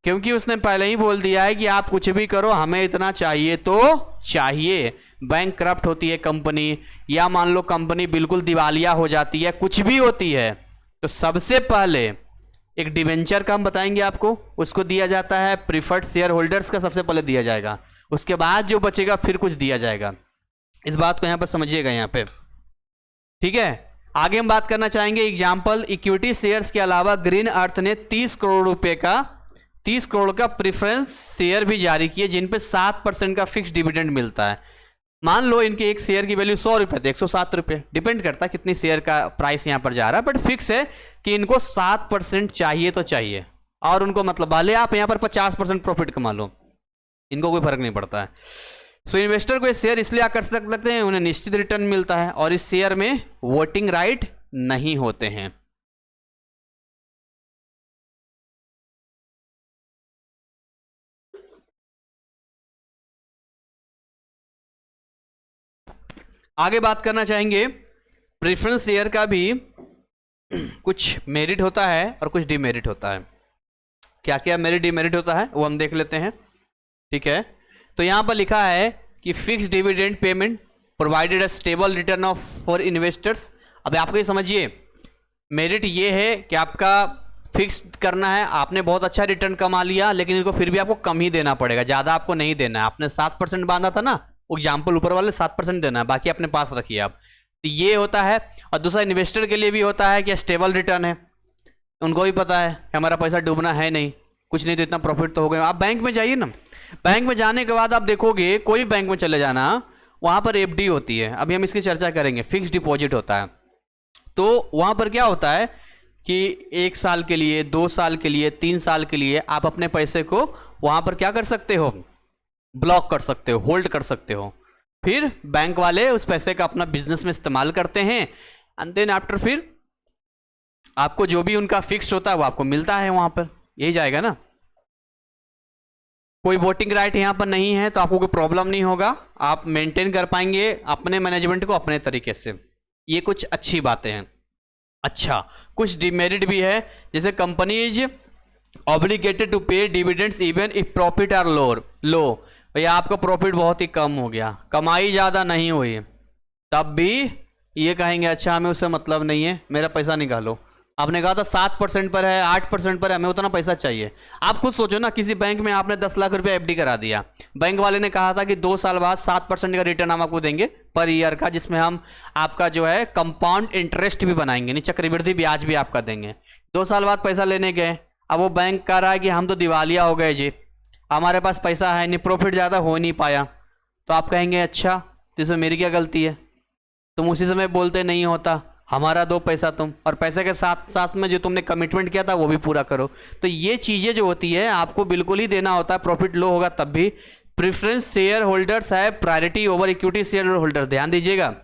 [SPEAKER 1] क्योंकि उसने पहले ही बोल दिया है कि आप कुछ भी करो, हमें इतना चाहिए तो चाहिए। बैंक करप्ट होती है कंपनी, या मान लो कंपनी बिल्कुल दिवालिया हो जाती है, कुछ भी होती है, तो सबसे पहले एक डिवेंचर का हम बताएंगे आपको, उसको दिया जाता है। प्रीफर्ड शेयर होल्डर्स का सबसे पहले दिया जाएगा, उसके बाद जो बचेगा फिर कुछ दिया जाएगा। इस बात को यहां पर समझिएगा यहाँ पे, ठीक है। आगे हम बात करना चाहेंगे एग्जाम्पल, इक्विटी शेयर्स के अलावा ग्रीन अर्थ ने 30 करोड़ रुपए का 30 करोड़ का प्रेफरेंस शेयर भी जारी किए, जिन पे 7% का फिक्स डिविडेंड मिलता है। मान लो इनके एक शेयर की वैल्यू 100 रुपये थे, 107 रुपये, डिपेंड करता है कितनी शेयर का प्राइस यहाँ पर जा रहा है, बट फिक्स है कि इनको 7% चाहिए तो चाहिए। और उनको मतलब भले आप यहाँ पर 50% प्रॉफिट कमा लो, इनको कोई फर्क नहीं पड़ता है। सो इन्वेस्टर को ये शेयर इसलिए आकर्षक लगते हैं, उन्हें निश्चित रिटर्न मिलता है और इस शेयर में वोटिंग राइट नहीं होते हैं। आगे बात करना चाहेंगे, प्रेफरेंस शेयर का भी कुछ मेरिट होता है और कुछ डिमेरिट होता है। क्या क्या मेरिट डिमेरिट होता है वो हम देख लेते हैं, ठीक है। तो यहां पर लिखा है कि fix dividend payment provided a stable return of for investors. अब आपको ये समझिए, मेरिट ये है कि आपका फिक्स करना है, आपने बहुत अच्छा रिटर्न कमा लिया, लेकिन इनको फिर भी आपको कम ही देना पड़ेगा, ज़्यादा आपको नहीं देना है। आपने 7% बांधा था ना, एग्जाम्पल ऊपर वाले 7% देना है, बाकी अपने पास रखिए आप। तो ये होता है। और दूसरा इन्वेस्टर के लिए भी होता है कि स्टेबल रिटर्न है, उनको भी पता है कि हमारा पैसा डूबना है नहीं, कुछ नहीं तो इतना प्रॉफिट तो हो गया। आप बैंक में जाइए ना, बैंक में जाने के बाद आप देखोगे, कोई बैंक में चले जाना, वहाँ पर एफडी होती है, अभी हम इसकी चर्चा करेंगे, फिक्स डिपॉजिट होता है। तो वहाँ पर क्या होता है कि 1 साल के लिए, 2 साल के लिए, 3 साल के लिए आप अपने पैसे को वहाँ पर क्या कर सकते हो, ब्लॉक कर सकते हो, होल्ड कर सकते हो। फिर बैंक वाले उस पैसे का अपना बिजनेस में इस्तेमाल करते हैं, एंड देन आफ्टर फिर आपको जो भी उनका फिक्स होता है वो आपको मिलता है वहां पर, यही जाएगा ना। कोई वोटिंग राइट यहां पर नहीं है तो आपको कोई प्रॉब्लम नहीं होगा, आप मेंटेन कर पाएंगे अपने मैनेजमेंट को अपने तरीके से। ये कुछ अच्छी बातें हैं। अच्छा, कुछ डिमेरिट भी है, जैसे companies obligated to pay dividends even if profit are low. भैया आपका प्रॉफिट बहुत ही कम हो गया, कमाई ज़्यादा नहीं हुई, तब भी ये कहेंगे अच्छा हमें उससे मतलब नहीं है, मेरा पैसा निकालो, आपने कहा था 7% पर है, 8% पर है, हमें उतना पैसा चाहिए। आप खुद सोचो ना, किसी बैंक में आपने 10 लाख रुपया एफडी करा दिया, बैंक वाले ने कहा था कि 2 साल बाद 7% का रिटर्न हम आपको देंगे पर ईयर का, जिसमें हम आपका जो है कंपाउंड इंटरेस्ट भी बनाएंगे, नहीं चक्रवृद्धि ब्याज भी आपका देंगे। 2 साल बाद पैसा लेने गए, अब वो बैंक कह रहा है कि हम तो दिवालिया हो गए जी, हमारे पास पैसा है नहीं, प्रॉफिट ज़्यादा हो नहीं पाया। तो आप कहेंगे अच्छा तो इसमें मेरी क्या गलती है? तुम उसी समय बोलते नहीं होता, हमारा दो पैसा तुम, और पैसे के साथ साथ में जो तुमने कमिटमेंट किया था वो भी पूरा करो। तो ये चीज़ें जो होती है आपको बिल्कुल ही देना होता है, प्रॉफिट लो होगा तब भी। प्रेफरेंस शेयर होल्डर्स है priority over equity share holder, ध्यान दीजिएगा,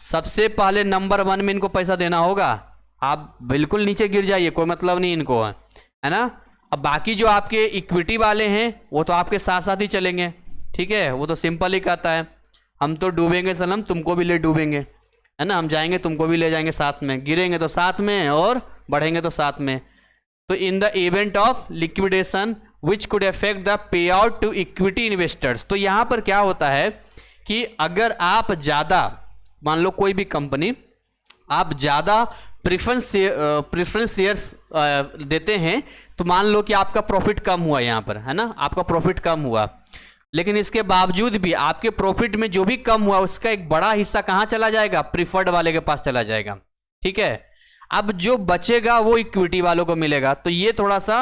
[SPEAKER 1] सबसे पहले नंबर 1 में इनको पैसा देना होगा। आप बिल्कुल नीचे गिर जाइए, कोई मतलब नहीं इनको, है ना। अब बाकी जो आपके इक्विटी वाले हैं वो तो आपके साथ साथ ही चलेंगे, ठीक है, वो तो सिंपल ही कहता है, हम तो डूबेंगे सनम तुमको भी ले डूबेंगे, है ना, हम जाएंगे तुमको भी ले जाएंगे साथ में, गिरेंगे तो साथ में और बढ़ेंगे तो साथ में। तो in the event of liquidation which could affect the pay out to equity investors, तो यहां पर क्या होता है कि अगर आप ज़्यादा, मान लो कोई भी कंपनी, आप ज़्यादा प्रेफरेंस शेयर्स देते हैं, तो मान लो कि आपका प्रॉफिट कम हुआ यहाँ पर, है ना, आपका प्रॉफिट कम हुआ, लेकिन इसके बावजूद भी आपके प्रॉफिट में जो भी कम हुआ उसका एक बड़ा हिस्सा कहाँ चला जाएगा? प्रीफर्ड वाले के पास चला जाएगा, ठीक है। अब जो बचेगा वो इक्विटी वालों को मिलेगा। तो ये थोड़ा सा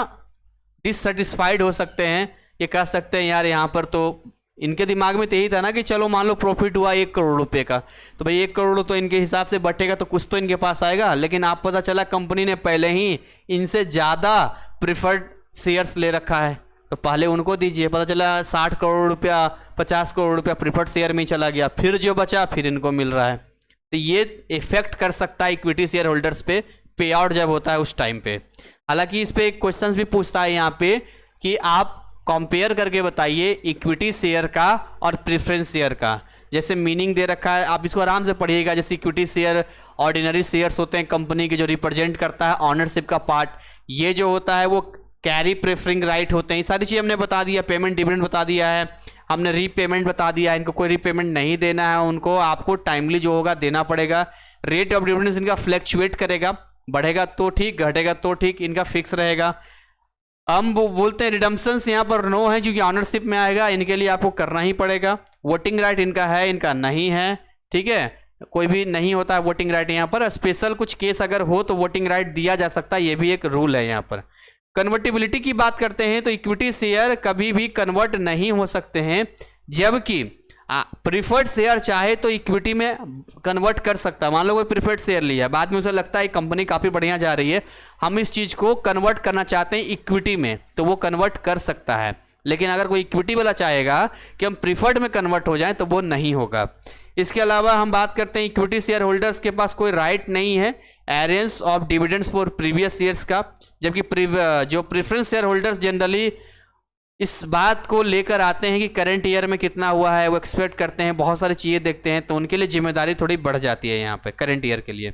[SPEAKER 1] डिससेटिस्फाइड हो सकते हैं, ये कह सकते हैं यार यहाँ पर तो इनके दिमाग में तो यही था ना कि चलो मान लो प्रॉफिट हुआ 1 करोड़ रुपए का, तो भाई 1 करोड़ तो इनके हिसाब से बटेगा तो कुछ तो इनके पास आएगा। लेकिन आप पता चला कंपनी ने पहले ही इनसे ज़्यादा प्रिफर्ड शेयर्स ले रखा है, तो पहले उनको दीजिए। पता चला 60 करोड़ रुपया 50 करोड़ रुपया प्रिफर्ड शेयर में ही चला गया, फिर जो बचा फिर इनको मिल रहा है। तो ये इफेक्ट कर सकता है इक्विटी शेयर होल्डर्स पे, पे आउट जब होता है उस टाइम पे। हालांकि इस पे एक क्वेश्चंस भी पूछता है यहाँ पे कि आप कंपेयर करके बताइए इक्विटी शेयर का और प्रेफरेंस शेयर का, जैसे मीनिंग दे रखा है, आप इसको आराम से पढ़िएगा। जैसे इक्विटी शेयर ऑर्डिनरी शेयर्स होते हैं कंपनी के, जो रिप्रेजेंट करता है ऑनरशिप का पार्ट, ये जो होता है वो कैरी प्रेफरिंग राइट होते हैं। ये सारी चीज़ हमने बता दिया, पेमेंट डिविडेंड बता दिया है हमने, रीपेमेंट बता दिया है, इनको कोई रीपेमेंट नहीं देना है, उनको आपको टाइमली जो होगा देना पड़ेगा। रेट ऑफ डिविडेंड इनका फ्लैक्चुएट करेगा, बढ़ेगा तो ठीक, घटेगा तो ठीक, इनका फिक्स रहेगा। हम बोलते हैं रिडम्पशंस यहाँ पर नो है क्योंकि ऑनरशिप में आएगा, इनके लिए आपको करना ही पड़ेगा। वोटिंग राइट इनका है, इनका नहीं है, ठीक है, कोई भी नहीं होता है वोटिंग राइट यहाँ पर। स्पेशल कुछ केस अगर हो तो वोटिंग राइट दिया जा सकता है, ये भी एक रूल है यहाँ पर। कन्वर्टिबिलिटी की बात करते हैं तो इक्विटी शेयर कभी भी कन्वर्ट नहीं हो सकते हैं, जबकि प्रीफर्ड शेयर चाहे तो इक्विटी में कन्वर्ट कर सकता है। मान लो कोई प्रीफर्ड शेयर लिया, बाद में उसे लगता है कंपनी काफ़ी बढ़िया जा रही है, हम इस चीज़ को कन्वर्ट करना चाहते हैं इक्विटी में, तो वो कन्वर्ट कर सकता है। लेकिन अगर कोई इक्विटी वाला चाहेगा कि हम प्रीफर्ड में कन्वर्ट हो जाएं तो वो नहीं होगा। इसके अलावा हम बात करते हैं इक्विटी शेयर होल्डर्स के पास कोई राइट नहीं है arenes of dividends for previous years का, जबकि जो प्रेफरेंस शेयर होल्डर्स जनरली इस बात को लेकर आते हैं कि करंट ईयर में कितना हुआ है, वो एक्सपेक्ट करते हैं, बहुत सारी चीज़ें देखते हैं, तो उनके लिए जिम्मेदारी थोड़ी बढ़ जाती है यहाँ पे करंट ईयर के लिए।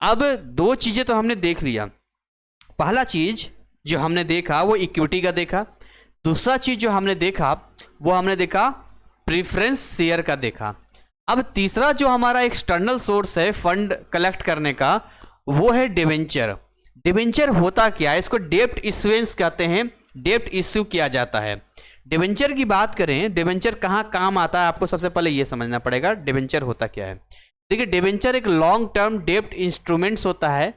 [SPEAKER 1] अब 2 चीज़ें तो हमने देख लिया, पहला चीज़ जो हमने देखा वो इक्विटी का देखा, दूसरा चीज़ जो हमने देखा वो हमने देखा प्रेफरेंस शेयर का देखा। अब तीसरा जो हमारा एक्सटर्नल सोर्स है फंड कलेक्ट करने का वो है डिवेंचर। डिवेंचर होता क्या है? इसको डेब्ट इश्यूएंस कहते हैं, डेब्ट इश्यू किया जाता है। डिवेंचर की बात करें, डिवेंचर कहाँ काम आता है आपको सबसे पहले ये समझना पड़ेगा डिवेंचर होता क्या है। देखिए डिवेंचर एक लॉन्ग टर्म डेब्ट इंस्ट्रूमेंट्स होता है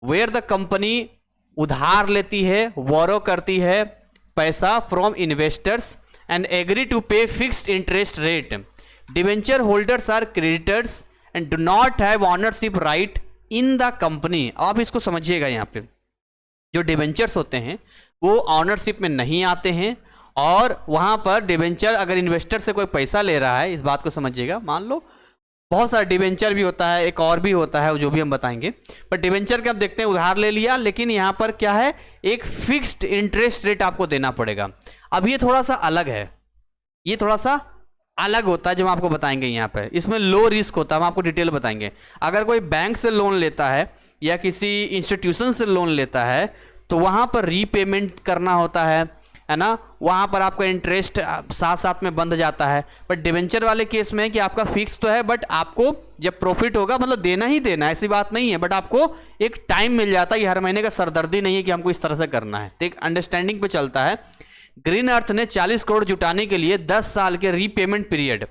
[SPEAKER 1] वेयर द कंपनी उधार लेती है, बोरो करती है पैसा from investors and agree to pay fixed interest rate. Debenture holders are creditors and do not have ownership right in the company. आप इसको समझिएगा, यहाँ पे जो डिवेंचर्स होते हैं वो ऑनरशिप में नहीं आते हैं, और वहाँ पर डिवेंचर अगर इन्वेस्टर से कोई पैसा ले रहा है, इस बात को समझिएगा, मान लो बहुत सारा डिवेंचर भी होता है, एक और भी होता है जो भी हम बताएंगे, पर डिवेंचर के आप देखते हैं उधार ले लिया, लेकिन यहाँ पर क्या है, एक फिक्स्ड इंटरेस्ट रेट आपको देना पड़ेगा। अब ये थोड़ा सा अलग है, ये थोड़ा सा अलग होता है जो हम आपको बताएंगे यहाँ पे। इसमें लो रिस्क होता है, हम आपको डिटेल बताएंगे। अगर कोई बैंक से लोन लेता है या किसी इंस्टीट्यूशन से लोन लेता है तो वहाँ पर रीपेमेंट करना होता है, है ना, वहां पर आपका इंटरेस्ट साथ साथ में बंध जाता है। बट डिवेंचर वाले केस में कि आपका फिक्स तो है, बट आपको जब प्रॉफिट होगा मतलब देना ही देना, ऐसी बात नहीं है, बट आपको एक टाइम मिल जाता है। ये हर महीने का सरदर्दी नहीं है कि हमको इस तरह से करना है, तो एक अंडरस्टैंडिंग पे चलता है। ग्रीन अर्थ ने 40 करोड़ जुटाने के लिए 10 साल के रीपेमेंट पीरियड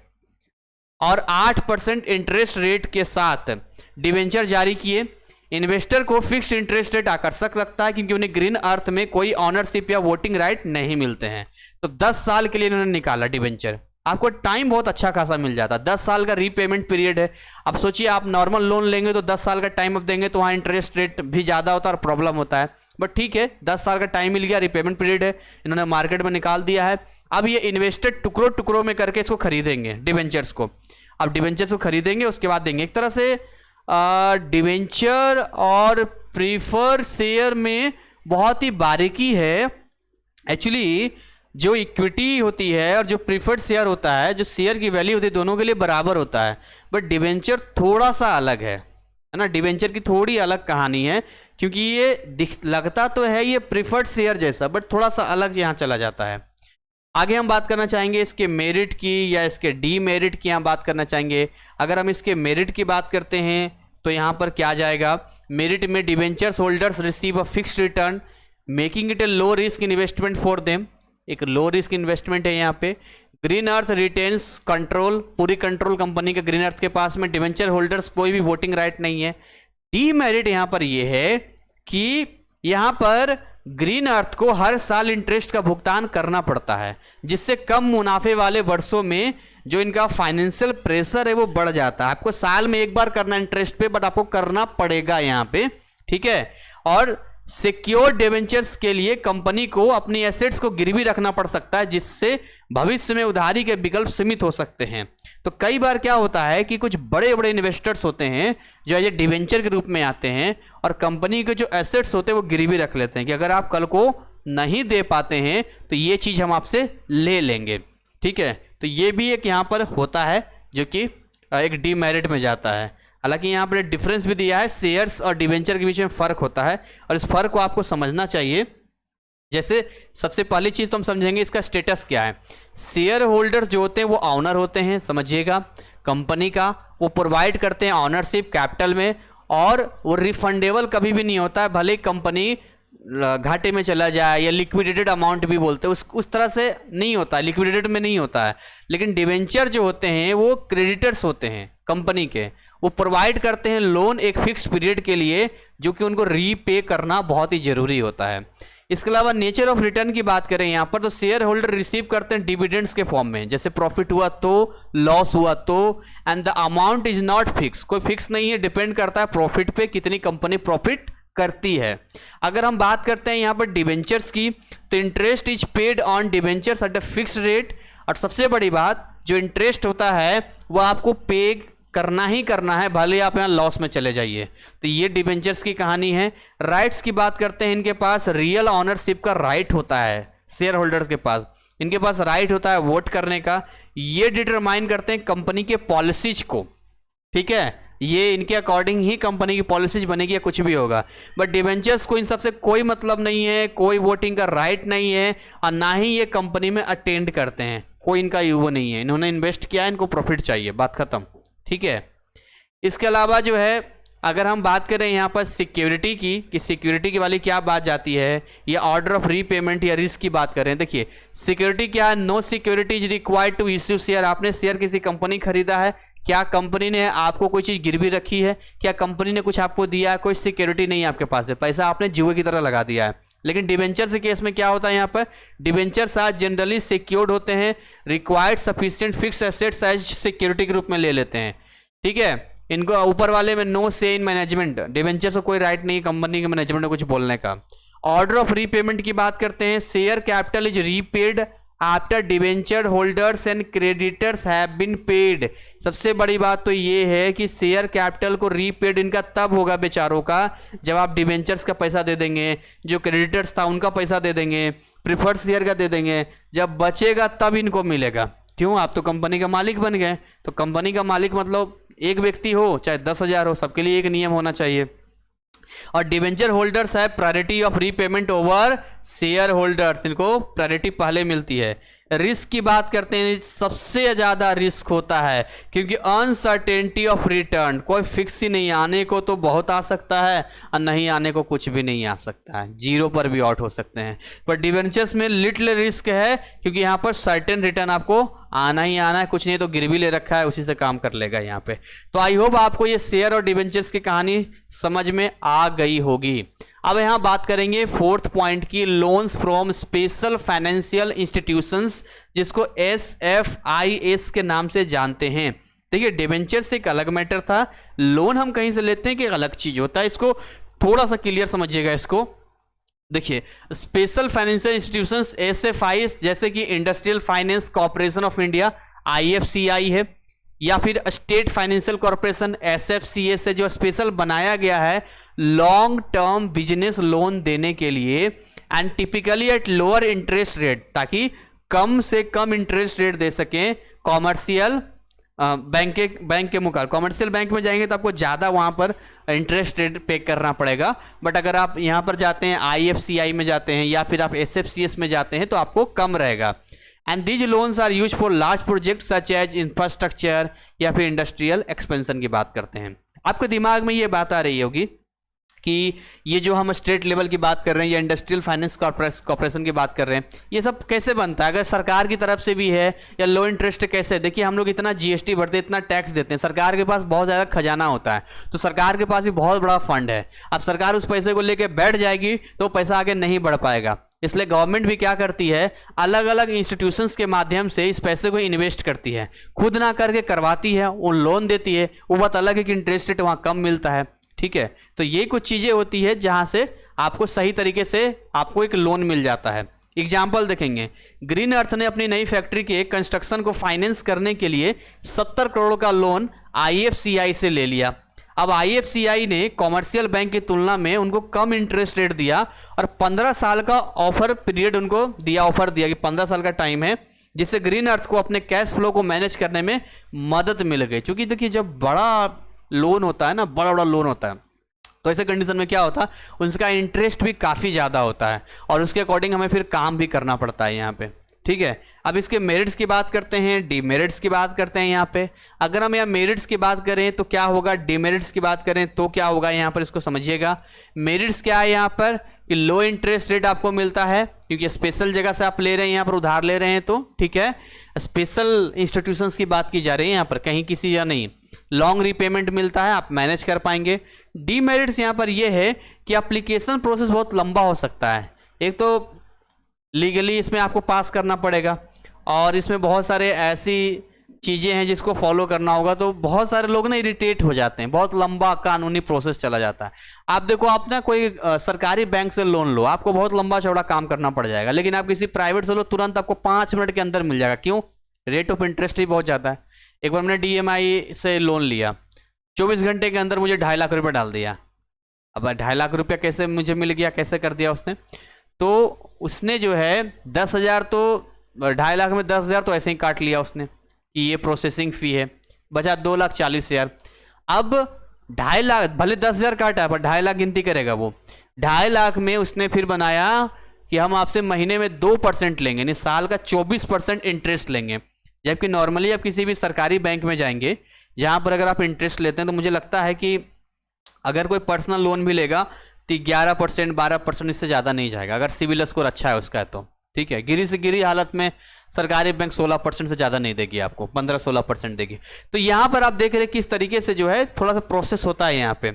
[SPEAKER 1] और 8% इंटरेस्ट रेट के साथ डिवेंचर जारी किए। इन्वेस्टर को फिक्स्ड इंटरेस्ट रेट आकर्षक लगता है क्योंकि उन्हें ग्रीन अर्थ में कोई ऑनरशिप या वोटिंग राइट नहीं मिलते हैं। तो 10 साल के लिए इन्होंने निकाला डिवेंचर, आपको टाइम बहुत अच्छा खासा मिल जाता है। 10 साल का रीपेमेंट पीरियड है। अब सोचिए आप नॉर्मल लोन लेंगे तो 10 साल का टाइम अब देंगे तो वहाँ इंटरेस्ट रेट भी ज़्यादा होता है और प्रॉब्लम होता है। बट ठीक है, 10 साल का टाइम मिल गया, रीपेमेंट पीरियड है, इन्होंने मार्केट में निकाल दिया है। अब ये इन्वेस्टर टुकड़ों टुकड़ों में करके इसको खरीदेंगे डिवेंचर्स को। अब डिवेंचर्स को खरीदेंगे, उसके बाद देंगे। एक तरह से डिवेंचर और प्रीफर शेयर में बहुत ही बारीकी है। एक्चुअली जो इक्विटी होती है और जो प्रीफर्ड शेयर होता है, जो शेयर की वैल्यू होती है, दोनों के लिए बराबर होता है। बट डिवेंचर थोड़ा सा अलग है ना, डिवेंचर की थोड़ी अलग कहानी है क्योंकि ये लगता तो है ये प्रीफर्ड शेयर जैसा, बट थोड़ा सा अलग यहाँ चला जाता है। आगे हम बात करना चाहेंगे इसके मेरिट की या इसके डीमेरिट की, यहाँ बात करना चाहेंगे। अगर हम इसके मेरिट की बात करते हैं तो यहाँ पर क्या जाएगा, मेरिट में debentures holders receive a fixed return making it A low risk investment for them. एक लो रिस्क इन्वेस्टमेंट है यहाँ पे। ग्रीन अर्थ रिटेन्स कंट्रोल, पूरी कंट्रोल कंपनी के ग्रीन अर्थ के पास में। डिवेंचर होल्डर्स कोई भी वोटिंग राइट नहीं है। डीमेरिट यहाँ पर ये है कि यहाँ पर ग्रीन अर्थ को हर साल इंटरेस्ट का भुगतान करना पड़ता है, जिससे कम मुनाफे वाले वर्षों में जो इनका फाइनेंशियल प्रेशर है वो बढ़ जाता है। आपको साल में एक बार करना इंटरेस्ट पे, बट आपको करना पड़ेगा यहाँ पे, ठीक है। और सिक्योर डिवेंचर्स के लिए कंपनी को अपनी एसेट्स को गिरवी रखना पड़ सकता है, जिससे भविष्य में उधारी के विकल्प सीमित हो सकते हैं। तो कई बार क्या होता है कि कुछ बड़े बड़े इन्वेस्टर्स होते हैं जो ये डिवेंचर के रूप में आते हैं और कंपनी के जो एसेट्स होते हैं वो गिरवी रख लेते हैं कि अगर आप कल को नहीं दे पाते हैं तो ये चीज हम आपसे ले लेंगे, ठीक है। तो ये भी एक यहाँ पर होता है जो कि एक डीमेरिट में जाता है। हालांकि यहाँ पर डिफरेंस भी दिया है, शेयर्स और डिवेंचर के बीच में फर्क होता है और इस फर्क को आपको समझना चाहिए। जैसे सबसे पहली चीज तो हम समझेंगे इसका स्टेटस क्या है। शेयर होल्डर्स जो होते हैं वो ऑनर होते हैं, समझिएगा, कंपनी का। वो प्रोवाइड करते हैं ऑनरशिप कैपिटल में और वो रिफंडेबल कभी भी नहीं होता है, भले ही कंपनी घाटे में चला जाए या लिक्विडेटेड अमाउंट भी बोलते हैं, उस तरह से नहीं होता है, लिक्विडेटेड में नहीं होता है। लेकिन डिवेंचर जो होते हैं वो क्रेडिटर्स होते हैं कंपनी के, वो प्रोवाइड करते हैं लोन एक फिक्स पीरियड के लिए, जो कि उनको रीपे करना बहुत ही जरूरी होता है। इसके अलावा नेचर ऑफ रिटर्न की बात करें यहाँ पर, तो शेयर होल्डर रिसीव करते हैं डिविडेंड्स के फॉर्म में, जैसे प्रॉफिट हुआ तो, लॉस हुआ तो, and the amount is not fix, कोई फिक्स नहीं है, डिपेंड करता है प्रॉफिट पे, कितनी कंपनी प्रॉफिट करती है। अगर हम बात करते हैं यहाँ पर डिवेंचर्स की, तो interest is paid on debentures at a fixed rate. और सबसे बड़ी बात, जो इंटरेस्ट होता है वो आपको पे करना ही करना है, भले आप यहाँ लॉस में चले जाइए। तो ये डिवेंचर्स की कहानी है। राइट्स की बात करते हैं, इनके पास रियल ऑनरशिप का राइट होता है, शेयर होल्डर्स के पास, इनके पास राइट होता है वोट करने का। ये डिटरमाइन करते हैं कंपनी के पॉलिसीज को, ठीक है, ये इनके अकॉर्डिंग ही कंपनी की पॉलिसीज बनेगी या कुछ भी होगा। बट डिवेंचर्स को इन सबसे कोई मतलब नहीं है, कोई वोटिंग का राइट नहीं है और ना ही ये कंपनी में अटेंड करते हैं, कोई इनका यूवो नहीं है, इन्होंने इन्वेस्ट किया, इनको प्रॉफिट चाहिए, बात खत्म, ठीक है। इसके अलावा जो है, अगर हम बात करें यहाँ पर सिक्योरिटी की, कि सिक्योरिटी की वाली क्या बात जाती है, या ऑर्डर ऑफ रीपेमेंट या रिस्क की बात करें, देखिए सिक्योरिटी क्या है। No security is required to issue share. आपने शेयर किसी कंपनी खरीदा है, क्या कंपनी ने आपको कोई चीज गिरवी रखी है, क्या कंपनी ने कुछ आपको दिया है, कोई सिक्योरिटी नहीं है आपके पास है, पैसा आपने जुए की तरह लगा दिया है। लेकिन डिवेंचर के केस में क्या होता है, यहाँ पर डिवेंचर्स आज जनरली सिक्योर्ड होते हैं, required sufficient fix assets as security के रूप में ले लेते हैं, ठीक है। इनको ऊपर वाले में नो से इन मैनेजमेंट, डिवेंचर से कोई राइट नहीं कंपनी के मैनेजमेंट में कुछ बोलने का। ऑर्डर ऑफ रीपेमेंट की बात करते हैं, share capital is repaid after debenture holders and creditors have been paid. सबसे बड़ी बात तो ये है कि शेयर कैपिटल को रीपेड इनका तब होगा बेचारों का जब आप डिवेंचर्स का पैसा दे देंगे, जो क्रेडिटर्स था उनका पैसा दे देंगे, प्रिफर्ड शेयर का दे देंगे, जब बचेगा तब इनको मिलेगा। क्यों, आप तो कंपनी का मालिक बन गए। तो कंपनी का मालिक मतलब एक व्यक्ति हो चाहे 10,000 हो, सबके लिए एक नियम होना चाहिए। और डिवेंचर होल्डर्स है priority of repayment over share holders, इनको प्रायोरिटी पहले मिलती है। रिस्क की बात करते हैं, सबसे ज्यादा रिस्क होता है क्योंकि अनसर्टेनिटी ऑफ रिटर्न, कोई फिक्स ही नहीं, आने को तो बहुत आ सकता है और नहीं आने को कुछ भी नहीं आ सकता है, जीरो पर भी आउट हो सकते हैं। पर डिवेंचर्स में लिटिल रिस्क है क्योंकि यहाँ पर सर्टेन रिटर्न आपको आना ही आना है, कुछ नहीं तो गिरवी ले रखा है उसी से काम कर लेगा यहाँ पे। तो आई होप आपको ये शेयर और डिवेंचर्स की कहानी समझ में आ गई होगी। अब यहाँ बात करेंगे फोर्थ पॉइंट की, loans from special financial institutions, जिसको SFIS के नाम से जानते हैं। देखिए डिवेंचर्स एक अलग मैटर था, लोन हम कहीं से लेते हैं कि अलग चीज होता है, इसको थोड़ा सा क्लियर समझिएगा। इसको देखिए, स्पेशल फाइनेंशियल इंस्टीट्यूशंस SFIs जैसे कि industrial finance corporation of India IFCI है, या फिर स्टेट फाइनेंशियल कॉर्पोरेशन SFCS है, जो स्पेशल बनाया गया है लॉन्ग टर्म बिजनेस लोन देने के लिए, and typically at lower interest rate, ताकि कम से कम इंटरेस्ट रेट दे सकें कॉमर्शियल बैंक के मुकाबले। कॉमर्शियल बैंक में जाएंगे तो आपको ज़्यादा वहाँ पर इंटरेस्ट रेट पे करना पड़ेगा, बट अगर आप यहाँ पर जाते हैं IFCI में जाते हैं या फिर आप SFCS में जाते हैं तो आपको कम रहेगा। And these loans are use for large project such as infrastructure या फिर इंडस्ट्रियल एक्सपेंशन की बात करते हैं। आपके दिमाग में ये बात आ रही होगी कि ये जो हम स्टेट लेवल की बात कर रहे हैं या इंडस्ट्रियल फाइनेंस कॉर्पोरेशन की बात कर रहे हैं, ये सब कैसे बनता है? अगर सरकार की तरफ से भी है या लो इंटरेस्ट कैसे? देखिए हम लोग इतना GST भरते हैं, इतना टैक्स देते हैं, सरकार के पास बहुत ज़्यादा खजाना होता है, तो सरकार के पास भी बहुत बड़ा फंड है। अब सरकार उस पैसे को लेकर बैठ जाएगी तो पैसा आगे नहीं बढ़ पाएगा, इसलिए गवर्नमेंट भी क्या करती है, अलग अलग इंस्टीट्यूशंस के माध्यम से इस पैसे को इन्वेस्ट करती है, खुद ना करके करवाती है, वो लोन देती है। वो बात अलग है कि इंटरेस्ट रेट वहाँ कम मिलता है, ठीक है। तो ये कुछ चीजें होती है जहां से आपको सही तरीके से आपको एक लोन मिल जाता है। एग्जाम्पल देखेंगे, ग्रीन अर्थ ने अपनी नई फैक्ट्री के कंस्ट्रक्शन को फाइनेंस करने के लिए 70 करोड़ का लोन IFCI से ले लिया। अब IFCI ने कॉमर्शियल बैंक की तुलना में उनको कम इंटरेस्ट रेट दिया और 15 साल का ऑफर पीरियड उनको दिया, ऑफर दिया कि 15 साल का टाइम है, जिससे ग्रीन अर्थ को अपने कैश फ्लो को मैनेज करने में मदद मिल गई। क्योंकि देखिए जब बड़ा लोन होता है ना, बड़ा बड़ा लोन होता है, तो ऐसे कंडीशन में क्या होता है, उनका इंटरेस्ट भी काफ़ी ज़्यादा होता है और उसके अकॉर्डिंग हमें फिर काम भी करना पड़ता है यहाँ पे, ठीक है। अब इसके मेरिट्स की बात करते हैं, डीमेरिट्स की बात करते हैं यहाँ पे। अगर हम यहाँ मेरिट्स की बात करें तो क्या होगा, डीमेरिट्स की बात करें तो क्या होगा, यहाँ पर इसको समझिएगा। मेरिट्स क्या है यहाँ पर कि लो इंटरेस्ट रेट आपको मिलता है क्योंकि स्पेशल जगह से आप ले रहे हैं, यहाँ पर उधार ले रहे हैं, तो ठीक है, स्पेशल इंस्टीट्यूशंस की बात की जा रही है यहाँ पर, कहीं किसी या नहीं। लॉन्ग रीपेमेंट मिलता है, आप मैनेज कर पाएंगे। डीमेरिट्स यहाँ पर यह है कि एप्लीकेशन प्रोसेस बहुत लंबा हो सकता है, एक तो लीगली इसमें आपको पास करना पड़ेगा और इसमें बहुत सारे ऐसी चीज़ें हैं जिसको फॉलो करना होगा, तो बहुत सारे लोग ना इरिटेट हो जाते हैं, बहुत लंबा कानूनी प्रोसेस चला जाता है। आप देखो, आप ना कोई सरकारी बैंक से लोन लो, आपको बहुत लंबा चौड़ा काम करना पड़ जाएगा, लेकिन आप किसी प्राइवेट से लो तुरंत आपको 5 मिनट के अंदर मिल जाएगा। क्यों? रेट ऑफ इंटरेस्ट ही बहुत ज़्यादा है। एक बार मैंने DMI से लोन लिया, 24 घंटे के अंदर मुझे 2.5 लाख रुपये डाल दिया। अब 2.5 लाख रुपया कैसे मुझे मिल गया, कैसे कर दिया उसने? तो उसने जो है 10,000, तो 2.5 लाख में 10,000 तो ऐसे ही काट लिया उसने कि ये प्रोसेसिंग फ़ी है, बचा 2,40,000। अब 2.5 लाख, भले 10,000 काटा पर 2.5 लाख गिनती करेगा वो। 2.5 लाख में उसने फिर बनाया कि हम आपसे महीने में 2% लेंगे, यानी साल का 24% इंटरेस्ट लेंगे। जबकि नॉर्मली आप किसी भी सरकारी बैंक में जाएंगे जहाँ पर अगर आप इंटरेस्ट लेते हैं तो मुझे लगता है कि अगर कोई पर्सनल लोन भी लेगा तो 11% 12%, इससे ज़्यादा नहीं जाएगा अगर सिविल स्कोर अच्छा है उसका है तो, ठीक है। गिरी से गिरी हालत में सरकारी बैंक 16% से ज़्यादा नहीं देगी आपको, 15-16% देगी। तो यहाँ पर आप देख रहे हैं किस तरीके से जो है थोड़ा सा प्रोसेस होता है यहाँ पे।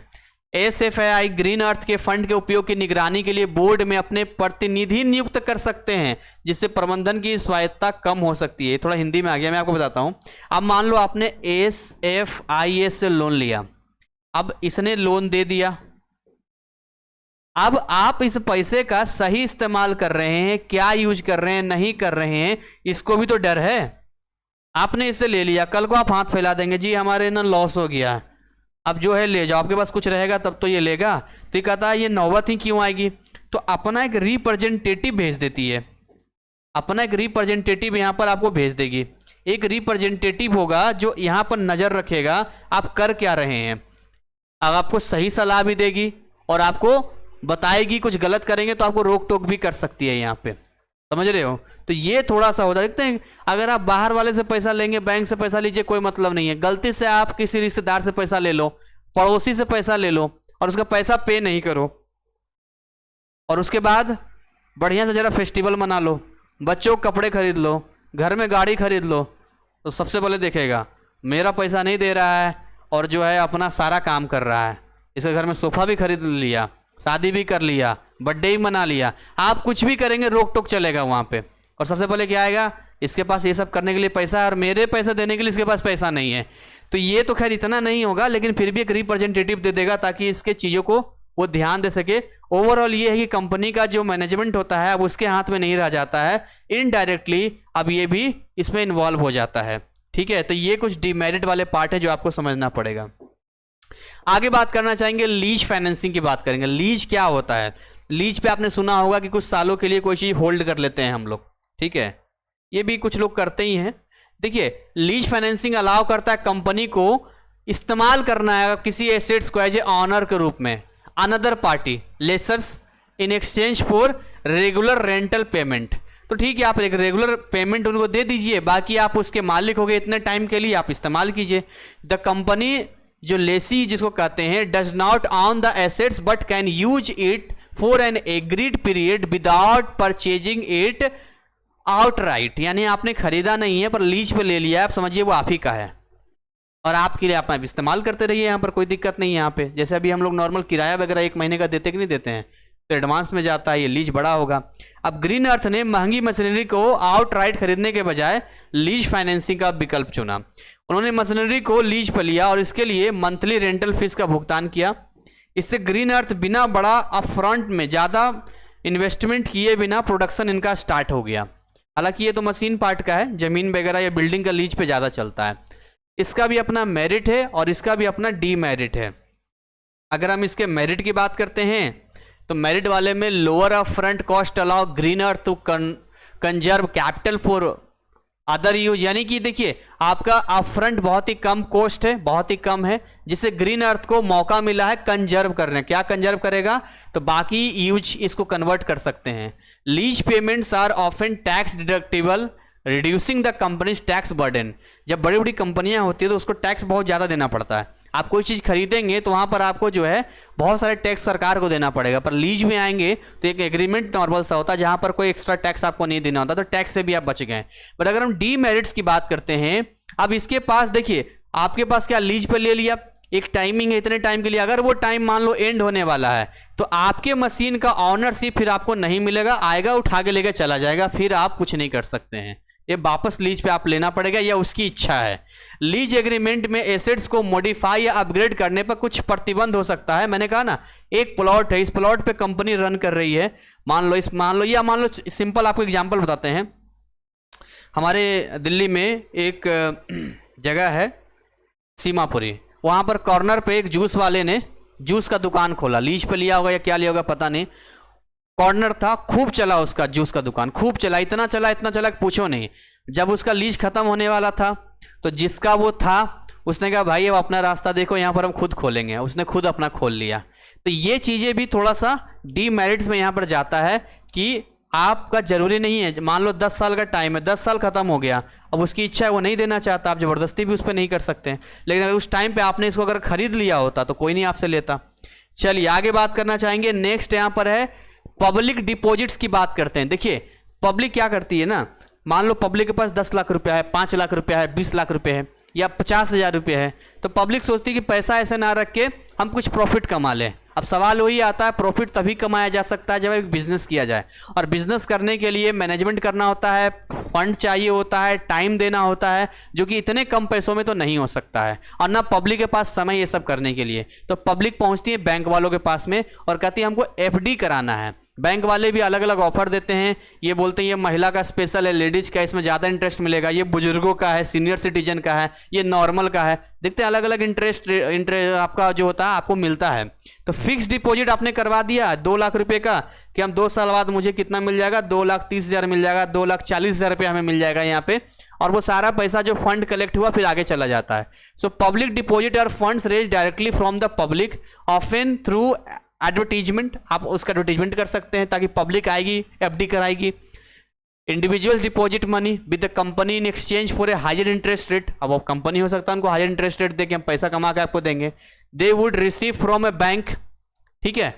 [SPEAKER 1] SFI ग्रीन अर्थ के फंड के उपयोग की निगरानी के लिए बोर्ड में अपने प्रतिनिधि नियुक्त कर सकते हैं, जिससे प्रबंधन की स्वायत्तता कम हो सकती है। थोड़ा हिंदी में आ गया, मैं आपको बताता हूं। अब मान लो आपने SFIS से लोन लिया, अब इसने लोन दे दिया, अब आप इस पैसे का सही इस्तेमाल कर रहे हैं, क्या यूज कर रहे हैं, नहीं कर रहे हैं, इसको भी तो डर है। आपने इसे ले लिया, कल को आप हाथ फैला देंगे, जी हमारे ना लॉस हो गया, अब जो है ले जाओ, आपके पास कुछ रहेगा तब तो ये लेगा। तो ये कहता है ये नौबत ही क्यों आएगी, तो अपना एक रिप्रेजेंटेटिव भेज देती है, अपना एक रिप्रेजेंटेटिव यहाँ पर आपको भेज देगी। एक रिप्रेजेंटेटिव होगा जो यहाँ पर नज़र रखेगा आप कर क्या रहे हैं, अब आपको सही सलाह भी देगी और आपको बताएगी, कुछ गलत करेंगे तो आपको रोक टोक भी कर सकती है यहाँ पे, समझ रहे हो। तो ये थोड़ा सा होता है। देखते हैं, अगर आप बाहर वाले से पैसा लेंगे, बैंक से पैसा लीजिए, कोई मतलब नहीं है। गलती से आप किसी रिश्तेदार से पैसा ले लो, पड़ोसी से पैसा ले लो और उसका पैसा पे नहीं करो, और उसके बाद बढ़िया से जरा फेस्टिवल मना लो, बच्चों को कपड़े खरीद लो, घर में गाड़ी खरीद लो, तो सबसे पहले देखेगा मेरा पैसा नहीं दे रहा है और जो है अपना सारा काम कर रहा है। इसके घर में सोफा भी खरीद लिया, शादी भी कर लिया, बर्थडे ही मना लिया, आप कुछ भी करेंगे रोक टोक चलेगा वहाँ पे। और सबसे पहले क्या आएगा, इसके पास ये सब करने के लिए पैसा है और मेरे पैसे देने के लिए इसके पास पैसा नहीं है। तो ये तो खैर इतना नहीं होगा, लेकिन फिर भी एक रिप्रेजेंटेटिव दे देगा ताकि इसके चीज़ों को वो ध्यान दे सके। ओवरऑल ये है कि कंपनी का जो मैनेजमेंट होता है अब उसके हाथ में नहीं रह जाता है, इनडायरेक्टली अब ये भी इसमें इन्वॉल्व हो जाता है। ठीक है, तो ये कुछ डिमेरिट वाले पार्ट है जो आपको समझना पड़ेगा। आगे बात करना चाहेंगे, लीज फाइनेंसिंग की बात करेंगे। लीज क्या होता है? लीज पे आपने सुना होगा कि कुछ सालों के लिए कोई चीज़ होल्ड कर लेते हैं हम लोग, ठीक है, ये भी कुछ लोग करते ही हैं। देखिए, लीज फाइनेंसिंग अलाउ करता है कंपनी को इस्तेमाल करना है किसी एसेट्स को एज ए ऑनर के रूप में another party lessors in exchange for regular rental payment. तो ठीक है, आप एक रेगुलर पेमेंट उनको दे दीजिए, बाकी आप उसके मालिक हो गए, इतने टाइम के लिए आप इस्तेमाल कीजिए। द कंपनी जो लेसी जिसको कहते हैं does not on the assets but can use it for an agreed period without purchasing it outright. यानी आपने खरीदा नहीं है पर लीज पे ले लिया, आप समझिए वो आप ही का है और आपके लिए आप इस्तेमाल करते रहिए, यहाँ पर कोई दिक्कत नहीं है। यहाँ पे जैसे अभी हम लोग नॉर्मल किराया वगैरह 1 महीने का देते कि नहीं देते हैं, तो एडवांस में जाता है, ये लीज बड़ा होगा। अब ग्रीन अर्थ ने महंगी मशीनरी को आउटराइट खरीदने के बजाय लीज फाइनेंसिंग का विकल्प चुना। उन्होंने मशीनरी को लीज पर लिया और इसके लिए मंथली रेंटल फीस का भुगतान किया। इससे ग्रीन अर्थ बिना बड़ा अपफ्रंट में ज़्यादा इन्वेस्टमेंट किए बिना प्रोडक्शन इनका स्टार्ट हो गया। हालांकि ये तो मशीन पार्ट का है, ज़मीन वगैरह या बिल्डिंग का लीज पे ज़्यादा चलता है। इसका भी अपना मेरिट है और इसका भी अपना डीमेरिट है। अगर हम इसके मेरिट की बात करते हैं तो मेरिट वाले में lower up front cost allow green earth to conserve capital for other use. यानी कि देखिए, आपका अप फ्रंट बहुत ही कम कॉस्ट है, बहुत ही कम है, जिससे ग्रीन अर्थ को मौका मिला है कंजर्व करने। क्या कंजर्व करेगा? तो बाकी यूज इसको कन्वर्ट कर सकते हैं। Lease payments are often tax deductible reducing the company's tax burden. जब बड़ी बड़ी कंपनियां होती है तो उसको टैक्स बहुत ज़्यादा देना पड़ता है। आप कोई चीज़ खरीदेंगे तो वहाँ पर आपको जो है बहुत सारे टैक्स सरकार को देना पड़ेगा, पर लीज में आएंगे तो एक एग्रीमेंट नॉर्मल सा होता है जहाँ पर कोई एक्स्ट्रा टैक्स आपको नहीं देना होता, तो टैक्स से भी आप बच गए। बट अगर हम डीमेरिट्स की बात करते हैं, अब इसके पास देखिए, आपके पास क्या लीज पर ले लिया, एक टाइमिंग है इतने टाइम के लिए, अगर वो टाइम मान लो एंड होने वाला है तो आपके मशीन का ऑनरशिप फिर आपको नहीं मिलेगा, आएगा उठा के लेकर चला जाएगा, फिर आप कुछ नहीं कर सकते हैं। ये वापस लीज पे आप लेना पड़ेगा या उसकी इच्छा है। लीज एग्रीमेंट में एसेट्स को मॉडिफाई या अपग्रेड करने पर कुछ प्रतिबंध हो सकता है। मैंने कहा ना, एक प्लॉट है, इस प्लॉट पे कंपनी रन कर रही है, मान लो सिंपल आपको एग्जांपल बताते हैं। हमारे दिल्ली में एक जगह है सीमापुरी, वहाँ पर कॉर्नर पे एक जूस वाले ने जूस का दुकान खोला, लीज पे लिया होगा या क्या लिया होगा पता नहीं। कॉर्नर था, खूब चला उसका जूस का दुकान, खूब चला, इतना चला कि पूछो नहीं। जब उसका लीज खत्म होने वाला था तो जिसका वो था उसने कहा भाई अब अपना रास्ता देखो, यहाँ पर हम खुद खोलेंगे, उसने खुद अपना खोल लिया। तो ये चीज़ें भी थोड़ा सा डीमेरिट्स में यहाँ पर जाता है कि आपका जरूरी नहीं है, मान लो 10 साल का टाइम है, 10 साल खत्म हो गया, अब उसकी इच्छा है वो नहीं देना चाहता, आप ज़बरदस्ती भी उस पर नहीं कर सकते। लेकिन अगर उस टाइम पे आपने इसको अगर खरीद लिया होता तो कोई नहीं आपसे लेता। चलिए आगे बात करना चाहेंगे। नेक्स्ट यहाँ पर है पब्लिक डिपॉजिट्स की बात करते हैं। देखिए, पब्लिक क्या करती है ना, मान लो पब्लिक के पास 10 लाख रुपया है, 5 लाख रुपया है, 20 लाख रुपये है या 50,000 रुपये है, तो पब्लिक सोचती है कि पैसा ऐसे ना रख के हम कुछ प्रॉफिट कमा लें। अब सवाल वही आता है, प्रॉफिट तभी कमाया जा सकता है जब एक बिजनेस किया जाए, और बिजनेस करने के लिए मैनेजमेंट करना होता है, फंड चाहिए होता है, टाइम देना होता है, जो कि इतने कम पैसों में तो नहीं हो सकता है, और ना पब्लिक के पास समय ये सब करने के लिए। तो पब्लिक पहुंचती है बैंक वालों के पास में और कहती है हमको एफडी कराना है। बैंक वाले भी अलग अलग ऑफर देते हैं, ये बोलते हैं ये महिला का स्पेशल है, लेडीज का इसमें ज़्यादा इंटरेस्ट मिलेगा, ये बुजुर्गों का है, सीनियर सिटीजन का है, ये नॉर्मल का है। देखते हैं अलग अलग इंटरेस्ट आपका जो होता है आपको मिलता है। तो फिक्स डिपॉजिट आपने करवा दिया 2 लाख रुपए का कि हम 2 साल बाद मुझे कितना मिल जाएगा, 2,30,000 मिल जाएगा, 2,40,000 रुपये हमें मिल जाएगा यहाँ पे, और वो सारा पैसा जो फंड कलेक्ट हुआ फिर आगे चला जाता है। सो पब्लिक डिपॉजिट और funds raise directly from the public often through advertisement, आप उसका एडवर्टीजमेंट कर सकते हैं ताकि पब्लिक आएगी, एफडी कराएगी। Individual deposit money with the company in exchange for a higher interest rate, अब वो कंपनी हो सकता है उनको हायर इंटरेस्ट रेट देके हम पैसा कमा के आपको देंगे। They would receive from A bank, ठीक है,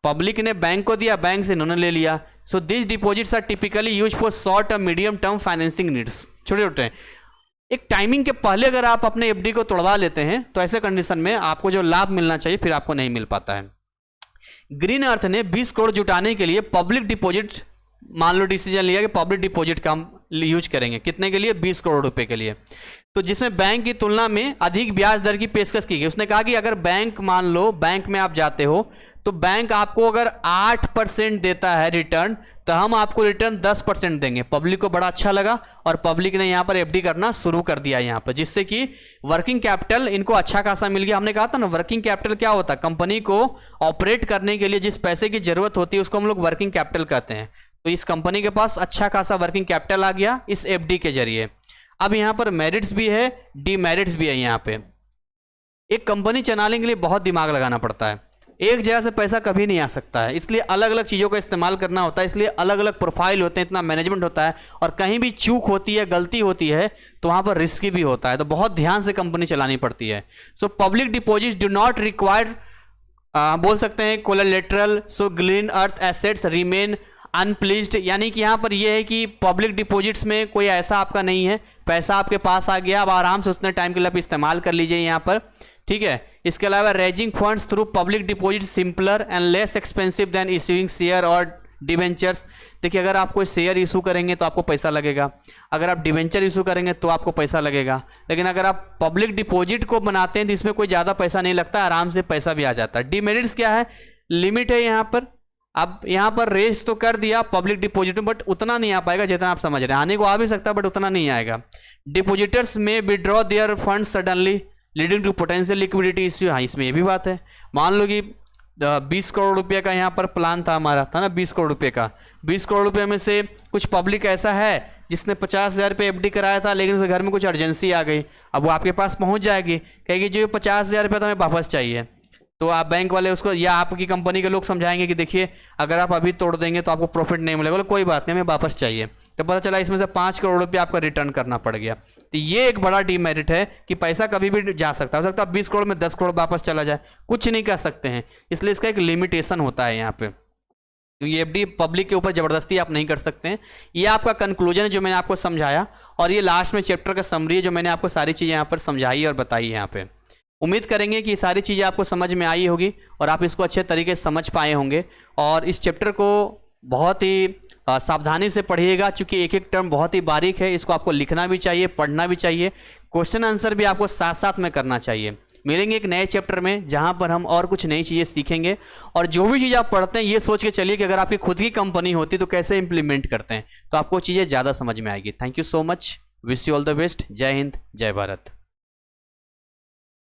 [SPEAKER 1] पब्लिक ने बैंक को दिया, बैंक से इन्होंने ले लिया। So this deposits are typically use for short और मीडियम टर्म फाइनेंसिंग नीड्स, छोटे छोटे। एक टाइमिंग के पहले अगर आप अपने एफडी को तोड़वा लेते हैं तो ऐसे कंडीशन में आपको जो लाभ मिलना चाहिए फिर आपको नहीं मिल पाता है। ग्रीन अर्थ ने 20 करोड़ जुटाने के लिए पब्लिक डिपॉजिट, मान लो डिसीजन लिया कि पब्लिक डिपॉजिट का हम यूज करेंगे, कितने के लिए, 20 करोड़ रुपए के लिए, तो जिसमें बैंक की तुलना में अधिक ब्याज दर की पेशकश की गई। उसने कहा कि अगर बैंक, मान लो बैंक में आप जाते हो तो बैंक आपको अगर 8% देता है रिटर्न, तो हम आपको रिटर्न 10% देंगे। पब्लिक को बड़ा अच्छा लगा और पब्लिक ने यहाँ पर एफडी करना शुरू कर दिया यहाँ पर, जिससे कि वर्किंग कैपिटल इनको अच्छा खासा मिल गया। हमने कहा था ना, वर्किंग कैपिटल क्या होता है, कंपनी को ऑपरेट करने के लिए जिस पैसे की जरूरत होती है उसको हम लोग वर्किंग कैपिटल कहते हैं। तो इस कंपनी के पास अच्छा खासा वर्किंग कैपिटल आ गया इस एफडी के जरिए। अब यहाँ पर मेरिट्स भी है, डीमेरिट्स भी है। यहाँ पे एक कंपनी चलाने के लिए बहुत दिमाग लगाना पड़ता है, एक जगह से पैसा कभी नहीं आ सकता है, इसलिए अलग अलग चीज़ों का इस्तेमाल करना होता है, इसलिए अलग अलग प्रोफाइल होते हैं, इतना मैनेजमेंट होता है, और कहीं भी चूक होती है, गलती होती है तो वहाँ पर रिस्की भी होता है, तो बहुत ध्यान से कंपनी चलानी पड़ती है। So public deposit do not require, बोल सकते हैं collateral, so green earth assets remain अनप्लीज्ड, यानी कि यहाँ पर यह है कि पब्लिक डिपॉजिट्स में कोई ऐसा आपका नहीं है, पैसा आपके पास आ गया, अब आराम से उतने टाइम के लिए आप इस्तेमाल कर लीजिए यहाँ पर, ठीक है। इसके अलावा raising funds through public deposit simpler and less expensive than issuing share और डिवेंचर्स। देखिए, अगर आप कोई शेयर इशू करेंगे तो आपको पैसा लगेगा, अगर आप डिवेंचर इशू करेंगे तो आपको पैसा लगेगा, लेकिन अगर आप पब्लिक डिपॉजिट को बनाते हैं तो इसमें कोई ज़्यादा पैसा नहीं लगता, आराम से पैसा भी आ जाता है। डिमेरिट्स क्या है, लिमिट है यहाँ पर, अब यहाँ पर रेज तो कर दिया पब्लिक डिपॉजिट में, बट उतना नहीं आ पाएगा जितना आप समझ रहे हैं, आने को आ भी सकता है बट उतना नहीं आएगा। Depositors may withdraw their fund suddenly leading to potential liquidity issue, हाँ इसमें ये भी बात है। मान लो कि 20 करोड़ रुपये का यहाँ पर प्लान था हमारा, था ना 20 करोड़ रुपये का, 20 करोड़ रुपये में से कुछ पब्लिक ऐसा है जिसने 50,000 रुपये एफडी कराया था, लेकिन उसके घर में कुछ अर्जेंसी आ गई, अब वो आपके पास पहुँच जाएगी, कहेगी जो 50,000 रुपये तो हमें वापस चाहिए, तो आप बैंक वाले उसको या आपकी कंपनी के लोग समझाएंगे कि देखिए अगर आप अभी तोड़ देंगे तो आपको प्रॉफिट नहीं मिलेगा, बोले कोई बात नहीं हमें वापस चाहिए, तो पता चला इसमें से 5 करोड़ रुपये आपका रिटर्न करना पड़ गया। तो ये एक बड़ा डीमेरिट है कि पैसा कभी भी जा सकता है, हो सकता है 20 करोड़ में 10 करोड़ वापस चला जाए, कुछ नहीं कर सकते हैं, इसलिए इसका एक लिमिटेशन होता है यहाँ पे। तो ये एफडी पब्लिक के ऊपर ज़बरदस्ती आप नहीं कर सकते हैं। ये आपका कंक्लूजन है जो मैंने आपको समझाया, और ये लास्ट में चैप्टर का समरी है जो मैंने आपको सारी चीज़ें यहाँ पर समझाई और बताई है यहाँ पे। उम्मीद करेंगे कि सारी चीज़ें आपको समझ में आई होगी और आप इसको अच्छे तरीके से समझ पाए होंगे, और इस चैप्टर को बहुत ही सावधानी से पढ़िएगा, क्योंकि एक एक टर्म बहुत ही बारीक है, इसको आपको लिखना भी चाहिए, पढ़ना भी चाहिए, क्वेश्चन आंसर भी आपको साथ साथ में करना चाहिए। मिलेंगे एक नए चैप्टर में जहां पर हम और कुछ नई चीज़ें सीखेंगे, और जो भी चीज़ आप पढ़ते हैं ये सोच के चलिए कि अगर आपकी खुद की कंपनी होती तो कैसे इंप्लीमेंट करते हैं, तो आपको चीज़ें ज़्यादा समझ में आएगी। Thank you so much, wish you all the best, जय हिंद, जय भारत।